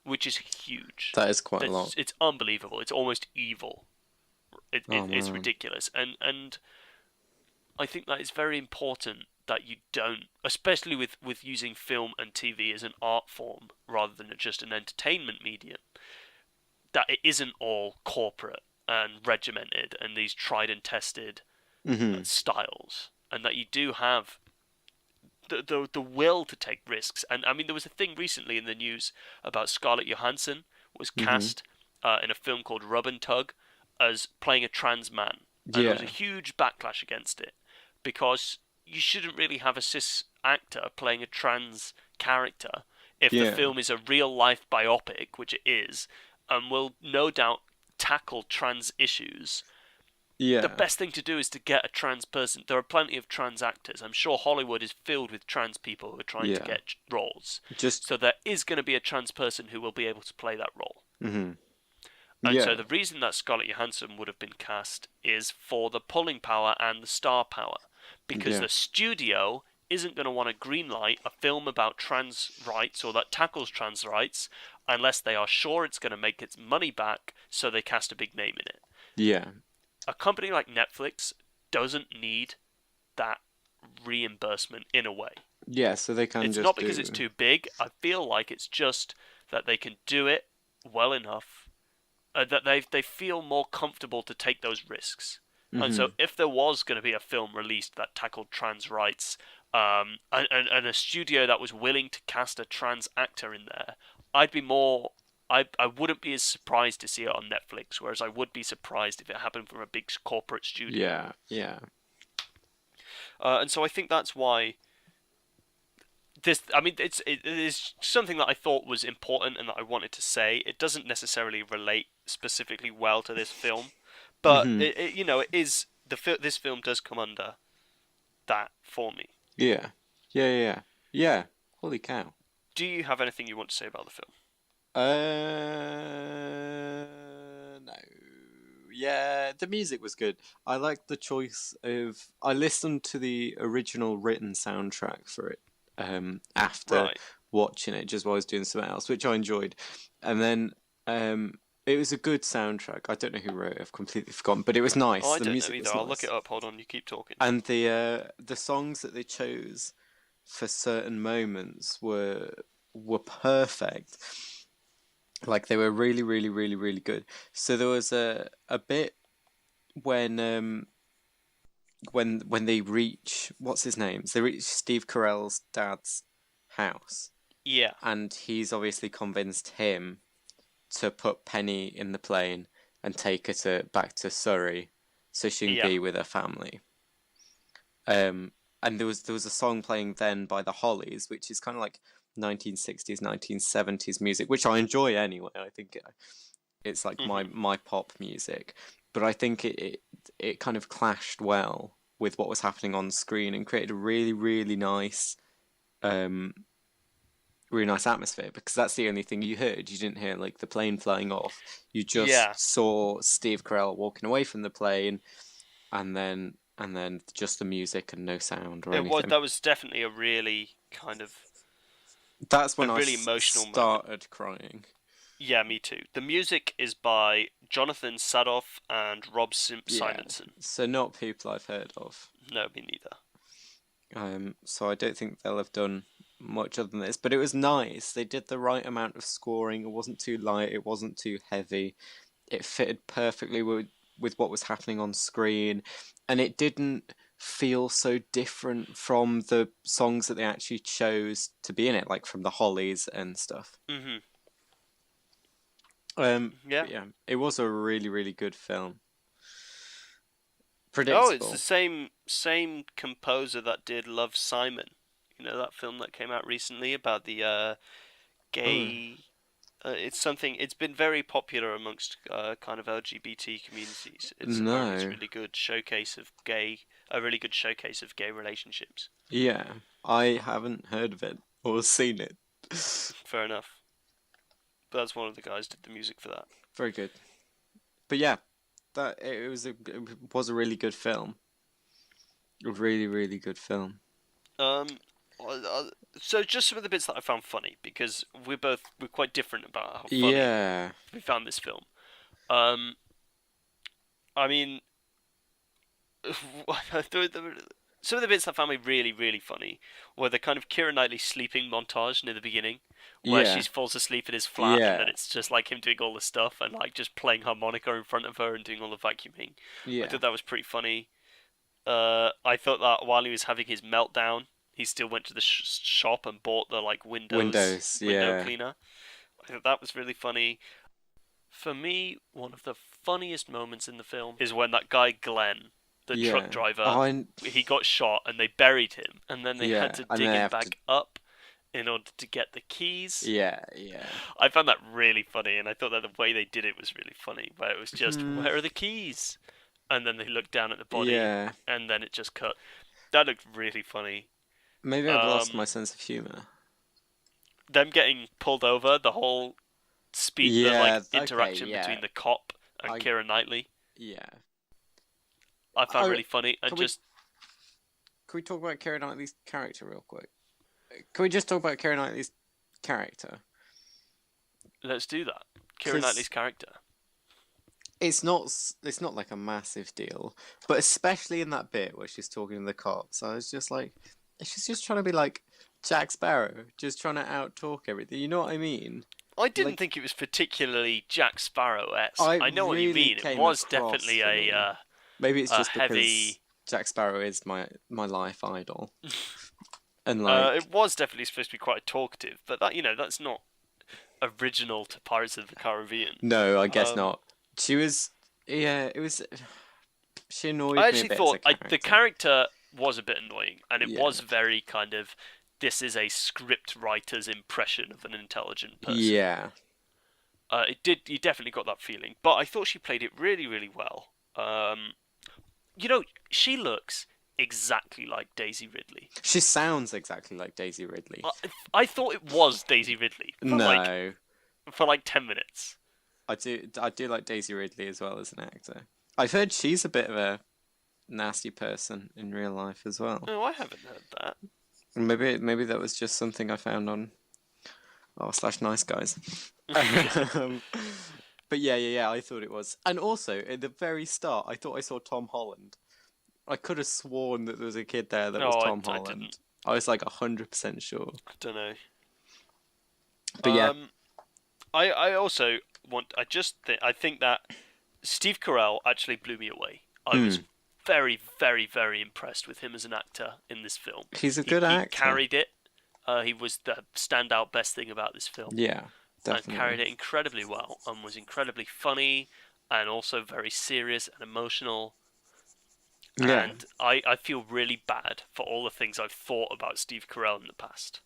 [SPEAKER 1] which is huge.
[SPEAKER 2] That is quite a lot.
[SPEAKER 1] It's unbelievable. It's almost evil.
[SPEAKER 2] Oh
[SPEAKER 1] It's
[SPEAKER 2] man.
[SPEAKER 1] ridiculous, and I think that it's very important that you don't, especially with using film and TV as an art form rather than just an entertainment medium, that it isn't all corporate and regimented and these tried and tested
[SPEAKER 2] Mhm.
[SPEAKER 1] styles, and that you do have the will to take risks. And I mean, there was a thing recently in the news about Scarlett Johansson was
[SPEAKER 2] Mhm.
[SPEAKER 1] cast in a film called Rub and Tug as playing a trans man, and there was a
[SPEAKER 2] Yeah.
[SPEAKER 1] huge backlash against it because you shouldn't really have a cis actor playing a trans character if the
[SPEAKER 2] Yeah.
[SPEAKER 1] film is a real life biopic, which it is, and will no doubt tackle trans issues. The
[SPEAKER 2] Yeah.
[SPEAKER 1] best thing to do is to get a trans person. There are plenty of trans actors. I'm sure Hollywood is filled with trans people who are trying to
[SPEAKER 2] Yeah.
[SPEAKER 1] get roles.
[SPEAKER 2] Just.
[SPEAKER 1] So there is going to be a trans person who will be able to play that role.
[SPEAKER 2] Mhm.
[SPEAKER 1] And so
[SPEAKER 2] Yeah.
[SPEAKER 1] the reason that Scarlett Johansson would have been cast is for the pulling power and the star power. Because
[SPEAKER 2] Yeah.
[SPEAKER 1] the studio isn't going to want to greenlight a film about trans rights or that tackles trans rights unless they are sure it's going to make its money back, so they cast a big name in it.
[SPEAKER 2] Yeah.
[SPEAKER 1] A company like Netflix doesn't need that reimbursement in a way.
[SPEAKER 2] Yeah. So they can
[SPEAKER 1] It's not
[SPEAKER 2] just
[SPEAKER 1] because it's
[SPEAKER 2] do.
[SPEAKER 1] too big. I feel like it's just that they can do it well enough, that they feel more comfortable to take those risks. And so,
[SPEAKER 2] Mhm.
[SPEAKER 1] if there was going to be a film released that tackled trans rights, and a studio that was willing to cast a trans actor in there, I'd be more. I wouldn't be as surprised to see it on Netflix, whereas I would be surprised if it happened from a big corporate studio.
[SPEAKER 2] Yeah. Yeah.
[SPEAKER 1] And so I think that's why this. I mean, it is something that I thought was important and that I wanted to say. It doesn't necessarily relate specifically well to this film, but
[SPEAKER 2] Mhm.
[SPEAKER 1] it is this film does come under that for me.
[SPEAKER 2] Yeah. Yeah. Yeah. Yeah. Yeah. Holy cow.
[SPEAKER 1] Do you have anything you want to say about the film?
[SPEAKER 2] No. Yeah, the music was good. I liked the choice of. I listened to the original written soundtrack for it after
[SPEAKER 1] Right.
[SPEAKER 2] watching it, just while I was doing something else, which I enjoyed. And then it was a good soundtrack. I don't know who wrote it. I've completely forgotten, but it was
[SPEAKER 1] Oh,
[SPEAKER 2] nice.
[SPEAKER 1] I
[SPEAKER 2] The
[SPEAKER 1] don't know
[SPEAKER 2] music
[SPEAKER 1] either.
[SPEAKER 2] was
[SPEAKER 1] I'll look it
[SPEAKER 2] nice,
[SPEAKER 1] up. Hold on, you keep talking.
[SPEAKER 2] and the songs that they chose for certain moments were perfect. Like they were really, really, really, really good. So there was a bit when when they reach what's his name? So they reach Steve Carell's dad's house,
[SPEAKER 1] Yeah.
[SPEAKER 2] and he's obviously convinced him to put Penny in the plane and take her back to Surrey so she can
[SPEAKER 1] Yeah.
[SPEAKER 2] be with her family. Um, and there was a song playing then by the Hollies, which is kind of like 1960s, 1970s music, which I enjoy anyway. I think it's like
[SPEAKER 1] Mhm.
[SPEAKER 2] my pop music, but I think it kind of clashed well with what was happening on screen and created a really um really nice atmosphere, because that's the only thing you heard. You didn't hear like the plane flying off. You
[SPEAKER 1] Yeah.
[SPEAKER 2] just saw Steve Carell walking away from the plane, and then just the music and no sound or
[SPEAKER 1] It was
[SPEAKER 2] anything.
[SPEAKER 1] that was definitely a really kind of
[SPEAKER 2] That's
[SPEAKER 1] a
[SPEAKER 2] when I
[SPEAKER 1] really emotional moment.
[SPEAKER 2] started crying.
[SPEAKER 1] Yeah, me too. The music is by Jonathan Sadoff and Rob
[SPEAKER 2] Yeah,
[SPEAKER 1] Simonson.
[SPEAKER 2] so not people I've heard of.
[SPEAKER 1] No, me neither.
[SPEAKER 2] So I don't think they'll have done much other than this, but it was nice. They did the right amount of scoring. It wasn't too light, it wasn't too heavy. It fitted perfectly with what was happening on screen, and it didn't feel so different from the songs that they actually chose to be in it, like from the Hollies and stuff.
[SPEAKER 1] Mhm. Yeah.
[SPEAKER 2] But yeah, it was a really good film.
[SPEAKER 1] Oh, it's the
[SPEAKER 2] Predictable.
[SPEAKER 1] same composer that did Love, Simon. You know that film that came out recently about the
[SPEAKER 2] Oh,
[SPEAKER 1] gay. It's something. It's been very popular amongst kind of LGBT communities. It's apparently it's
[SPEAKER 2] no.
[SPEAKER 1] really good showcase of gay. A really good showcase of gay relationships.
[SPEAKER 2] Yeah, I haven't heard of it or seen it.
[SPEAKER 1] Fair enough. But that's one of the guys did the music for that.
[SPEAKER 2] Very good. But yeah, that it was a really good film. A really good film.
[SPEAKER 1] Um, so just some of the bits that I found funny because we're quite different about how funny
[SPEAKER 2] Yeah.
[SPEAKER 1] we found this film. Um, I mean, some of the bits that found me really, really funny were the kind of Keira Knightley sleeping montage near the beginning, where she
[SPEAKER 2] Yeah,
[SPEAKER 1] falls asleep in his flat, and then
[SPEAKER 2] yeah,
[SPEAKER 1] it's just like him doing all the stuff and like just playing harmonica in front of her and doing all the vacuuming. I
[SPEAKER 2] yeah.
[SPEAKER 1] thought that was pretty funny. I thought that while he was having his meltdown, he still went to the shop and bought the like
[SPEAKER 2] Windows,
[SPEAKER 1] window
[SPEAKER 2] yeah,
[SPEAKER 1] cleaner. I thought that was really funny. For me, one of the funniest moments in the film is when that guy Glenn, the truck
[SPEAKER 2] yeah.
[SPEAKER 1] driver,
[SPEAKER 2] Oh,
[SPEAKER 1] he got shot and they buried him, and then they had
[SPEAKER 2] yeah,
[SPEAKER 1] to
[SPEAKER 2] and
[SPEAKER 1] dig
[SPEAKER 2] they
[SPEAKER 1] him
[SPEAKER 2] have to.
[SPEAKER 1] back up in order to get the keys.
[SPEAKER 2] Yeah, yeah.
[SPEAKER 1] I found that really funny, and I thought that the way they did it was really funny, where it was just,
[SPEAKER 2] Hmm.
[SPEAKER 1] where are the keys? And then they looked down at the body,
[SPEAKER 2] Yeah.
[SPEAKER 1] and then it just cut. That looked really funny.
[SPEAKER 2] Maybe I've lost my
[SPEAKER 1] Um,
[SPEAKER 2] sense of humor.
[SPEAKER 1] them getting pulled over, the whole the
[SPEAKER 2] Yeah.
[SPEAKER 1] like
[SPEAKER 2] Okay.
[SPEAKER 1] interaction
[SPEAKER 2] Yeah.
[SPEAKER 1] between the cop and
[SPEAKER 2] I.
[SPEAKER 1] Keira Knightley,
[SPEAKER 2] Yeah.
[SPEAKER 1] I found
[SPEAKER 2] Oh,
[SPEAKER 1] really funny, and
[SPEAKER 2] can we
[SPEAKER 1] just
[SPEAKER 2] can we talk about Keira Knightley's character real quick? Can we just talk about Keira Knightley's character?
[SPEAKER 1] let's do that. Keira Knightley's
[SPEAKER 2] Because
[SPEAKER 1] character.
[SPEAKER 2] it's not like a massive deal, but especially in that bit where she's talking to the cops, I was just like, she's just trying to be like Jack Sparrow, just trying to out talk everything. You know what I mean?
[SPEAKER 1] I didn't
[SPEAKER 2] Like,
[SPEAKER 1] think it was particularly Jack Sparrow-esque.
[SPEAKER 2] I
[SPEAKER 1] I know what you
[SPEAKER 2] really
[SPEAKER 1] mean. It
[SPEAKER 2] came
[SPEAKER 1] was
[SPEAKER 2] across
[SPEAKER 1] definitely
[SPEAKER 2] for me. Maybe it's
[SPEAKER 1] a
[SPEAKER 2] just because
[SPEAKER 1] heavy.
[SPEAKER 2] Jack Sparrow is my life idol, and like,
[SPEAKER 1] It was definitely supposed to be quite talkative, but that's not original to Pirates of the Caribbean.
[SPEAKER 2] no, I guess
[SPEAKER 1] Um,
[SPEAKER 2] not. She was, yeah, it was. She
[SPEAKER 1] I
[SPEAKER 2] annoyed me a
[SPEAKER 1] actually
[SPEAKER 2] bit as a
[SPEAKER 1] thought the
[SPEAKER 2] character.
[SPEAKER 1] character was a bit annoying, and it
[SPEAKER 2] Yeah,
[SPEAKER 1] was very kind of this is a script writer's impression of an intelligent person.
[SPEAKER 2] yeah.
[SPEAKER 1] You definitely got that feeling, but I thought she played it really, really well. She looks exactly like Daisy Ridley.
[SPEAKER 2] She sounds exactly like Daisy Ridley.
[SPEAKER 1] I, I thought it was Daisy Ridley
[SPEAKER 2] No,
[SPEAKER 1] for like 10 minutes.
[SPEAKER 2] I do like Daisy Ridley as well as an actor. I've heard she's a bit of a nasty person in real life as well.
[SPEAKER 1] Oh, I haven't heard that.
[SPEAKER 2] Maybe that was just something I found on r/ nice guys. Um, but yeah. I thought it was, and also at the very start, I thought I saw Tom Holland. I could have sworn that there was a kid there that was
[SPEAKER 1] No,
[SPEAKER 2] Tom
[SPEAKER 1] I didn't.
[SPEAKER 2] Holland. I was like 100% sure.
[SPEAKER 1] I don't know.
[SPEAKER 2] But yeah,
[SPEAKER 1] I also I think that Steve Carell actually blew me away. I was
[SPEAKER 2] mm,
[SPEAKER 1] very, very, very impressed with him as an actor in this film.
[SPEAKER 2] he's a
[SPEAKER 1] He
[SPEAKER 2] good
[SPEAKER 1] he
[SPEAKER 2] actor.
[SPEAKER 1] carried it. He was the standout best thing about this film,
[SPEAKER 2] Yeah,
[SPEAKER 1] and carried
[SPEAKER 2] definitely.
[SPEAKER 1] it incredibly well, and was incredibly funny, and also very serious and emotional.
[SPEAKER 2] Yeah,
[SPEAKER 1] And I feel really bad for all the things I've thought about Steve Carell in the past.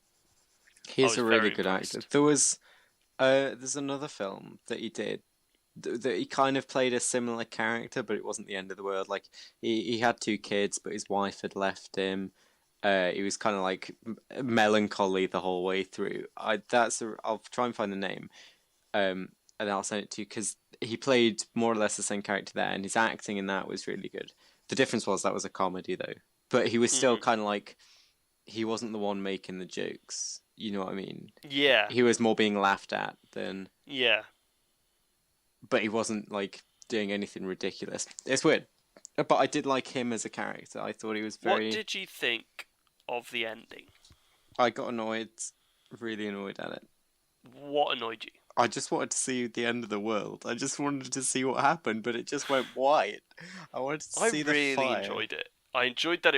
[SPEAKER 1] I
[SPEAKER 2] he's
[SPEAKER 1] was
[SPEAKER 2] a really
[SPEAKER 1] very
[SPEAKER 2] good actor.
[SPEAKER 1] impressed.
[SPEAKER 2] There's another film that he did that he kind of played a similar character, but it wasn't the end of the world. Like he had two kids, but his wife had left him. He was kind of like melancholy the whole way through. I'll try and find the name, and I'll send it to you because he played more or less the same character there, and his acting in that was really good. The difference was that was a comedy though, but he was still
[SPEAKER 1] Hmm.
[SPEAKER 2] kind of like he wasn't the one making the jokes. You know what I mean?
[SPEAKER 1] Yeah,
[SPEAKER 2] He was more being laughed at than,
[SPEAKER 1] yeah.
[SPEAKER 2] but he wasn't like doing anything ridiculous. It's weird, but I did like him as a character. I thought he was
[SPEAKER 1] What
[SPEAKER 2] very.
[SPEAKER 1] did you think of the ending?
[SPEAKER 2] I got annoyed, really annoyed at it.
[SPEAKER 1] What annoyed you?
[SPEAKER 2] I just wanted to see the end of the world. I just wanted to see what happened, but it just went white. I wanted to
[SPEAKER 1] I
[SPEAKER 2] see the
[SPEAKER 1] really
[SPEAKER 2] fire.
[SPEAKER 1] enjoyed it. I enjoyed that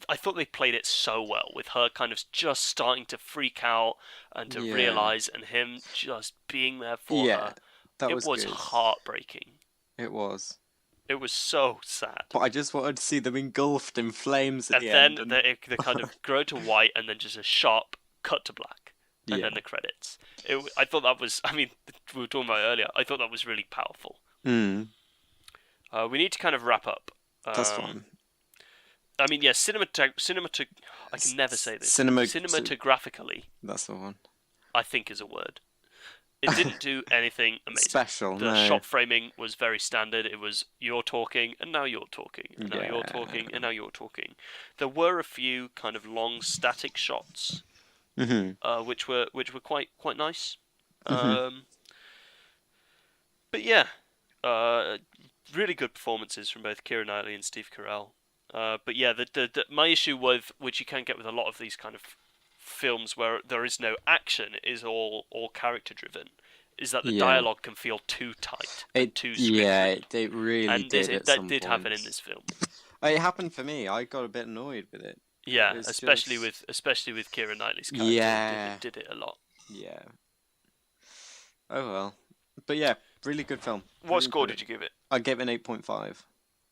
[SPEAKER 1] I thought they played it so well with her kind of just starting to freak out and to
[SPEAKER 2] Yeah,
[SPEAKER 1] realize, and him just being there for
[SPEAKER 2] yeah,
[SPEAKER 1] her.
[SPEAKER 2] that
[SPEAKER 1] It
[SPEAKER 2] was
[SPEAKER 1] was
[SPEAKER 2] good.
[SPEAKER 1] heartbreaking.
[SPEAKER 2] It was.
[SPEAKER 1] It was so sad.
[SPEAKER 2] But I just wanted to see them engulfed in flames at
[SPEAKER 1] And
[SPEAKER 2] the
[SPEAKER 1] then
[SPEAKER 2] end, and
[SPEAKER 1] they kind of grow to white, and then just a sharp cut to black, and then
[SPEAKER 2] yeah.
[SPEAKER 1] the credits. I thought that was. I mean, we were talking about it earlier. I thought that was really powerful.
[SPEAKER 2] Mm,
[SPEAKER 1] We need to kind of wrap up.
[SPEAKER 2] that's
[SPEAKER 1] Um,
[SPEAKER 2] fine.
[SPEAKER 1] I mean, yeah, I can never say this.
[SPEAKER 2] Cinema.
[SPEAKER 1] Cinematographically,
[SPEAKER 2] That's the one.
[SPEAKER 1] I think is a word. It didn't do anything amazing.
[SPEAKER 2] Special,
[SPEAKER 1] The
[SPEAKER 2] no.
[SPEAKER 1] shot framing was very standard. It was you're talking, and now you're talking, and now you're talking,
[SPEAKER 2] Yeah.
[SPEAKER 1] and now you're talking. There were a few kind of long static shots,
[SPEAKER 2] Mhm.
[SPEAKER 1] which were quite nice.
[SPEAKER 2] Mhm.
[SPEAKER 1] Um, but yeah, uh, really good performances from both Keira Knightley and Steve Carell. But yeah, my issue with which you can get with a lot of these kind of films where there is no action, it is all character driven, is that the
[SPEAKER 2] Yeah.
[SPEAKER 1] dialogue can feel too tight and
[SPEAKER 2] It
[SPEAKER 1] too
[SPEAKER 2] yeah,
[SPEAKER 1] scripted,
[SPEAKER 2] it really
[SPEAKER 1] and
[SPEAKER 2] did at
[SPEAKER 1] that
[SPEAKER 2] some
[SPEAKER 1] did happen in
[SPEAKER 2] points.
[SPEAKER 1] this film.
[SPEAKER 2] It happened for me. I got a bit annoyed with it. It
[SPEAKER 1] Yeah,
[SPEAKER 2] was just
[SPEAKER 1] especially with Keira Knightley's character, it
[SPEAKER 2] yeah,
[SPEAKER 1] did it a lot.
[SPEAKER 2] yeah. Oh well. But yeah, really good film.
[SPEAKER 1] What
[SPEAKER 2] Really
[SPEAKER 1] score
[SPEAKER 2] enjoyed
[SPEAKER 1] did
[SPEAKER 2] it.
[SPEAKER 1] you give it?
[SPEAKER 2] I gave it an 8.5.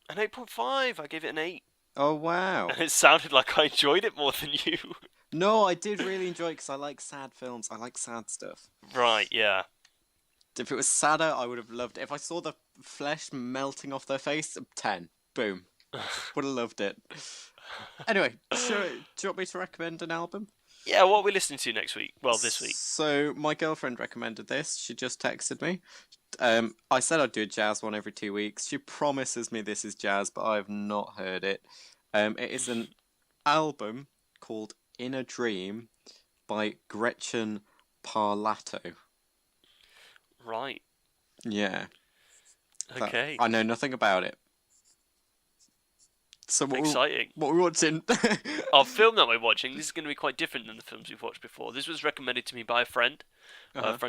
[SPEAKER 1] An 8.5. I gave it an 8.
[SPEAKER 2] Oh wow.
[SPEAKER 1] And it sounded like I enjoyed it more than you.
[SPEAKER 2] No, I did really enjoy it because I like sad films. I like sad stuff.
[SPEAKER 1] Right, yeah.
[SPEAKER 2] If it was sadder, I would have loved it. If I saw the flesh melting off their face, 10. Boom. Would have loved it. Anyway, do you want me to recommend an album?
[SPEAKER 1] Yeah, what are we listening to next week? Well, this week.
[SPEAKER 2] So, my girlfriend recommended this. She just texted me. I said I'd do a jazz one every 2 weeks. She promises me this is jazz, but I have not heard it. It is an album called In a Dream by Gretchen Parlato.
[SPEAKER 1] Right.
[SPEAKER 2] Yeah.
[SPEAKER 1] Okay.
[SPEAKER 2] I know nothing about it. So
[SPEAKER 1] Exciting.
[SPEAKER 2] what we watching?
[SPEAKER 1] Our film that we're watching, this is going to be quite different than the films we've watched before. This was recommended to me by a friend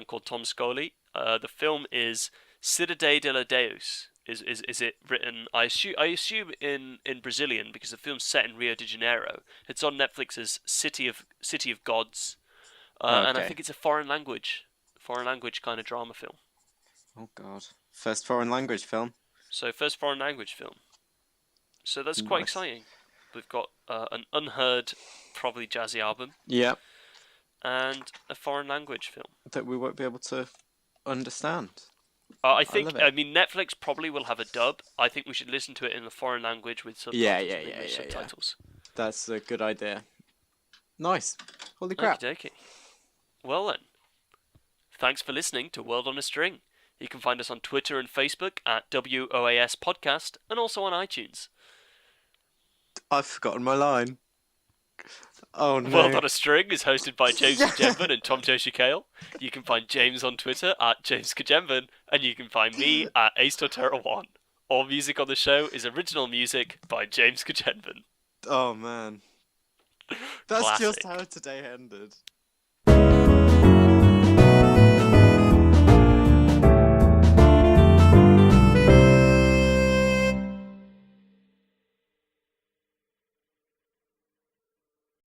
[SPEAKER 1] called Tom Scully. The film is Cidade de la Deus. Is it written? I assume in Brazilian because the film's set in Rio de Janeiro. It's on Netflix's City of Gods, and I
[SPEAKER 2] Okay.
[SPEAKER 1] think it's a foreign language kind of drama film.
[SPEAKER 2] Oh God. First foreign language film.
[SPEAKER 1] So first foreign language film. So that's quite
[SPEAKER 2] Nice.
[SPEAKER 1] exciting. We've got an unheard, probably jazzy album,
[SPEAKER 2] Yeah.
[SPEAKER 1] and a foreign language film.
[SPEAKER 2] That we won't be able to understand.
[SPEAKER 1] I
[SPEAKER 2] I
[SPEAKER 1] think,
[SPEAKER 2] love it.
[SPEAKER 1] I mean, Netflix probably will have a dub. I think we should listen to it in the foreign language with
[SPEAKER 2] Yeah,
[SPEAKER 1] subtitles,
[SPEAKER 2] yeah,
[SPEAKER 1] and
[SPEAKER 2] yeah,
[SPEAKER 1] English
[SPEAKER 2] yeah, yeah.
[SPEAKER 1] subtitles.
[SPEAKER 2] That's a good idea. Nice. Holy
[SPEAKER 1] Okie
[SPEAKER 2] crap.
[SPEAKER 1] dokie. Well then, thanks for listening to World on a String. You can find us on Twitter and Facebook at WOAS Podcast, and also on iTunes.
[SPEAKER 2] I've forgotten my line. Oh
[SPEAKER 1] World
[SPEAKER 2] no.
[SPEAKER 1] on a String is hosted by James
[SPEAKER 2] Yeah.
[SPEAKER 1] Curgenven and Tom Joshi-Cale. You can find James on Twitter at James Curgenven, and you can find me at AceTorterra1. All music on the show is original music by James Curgenven.
[SPEAKER 2] Oh man. That's just
[SPEAKER 1] Classic.
[SPEAKER 2] how today ended.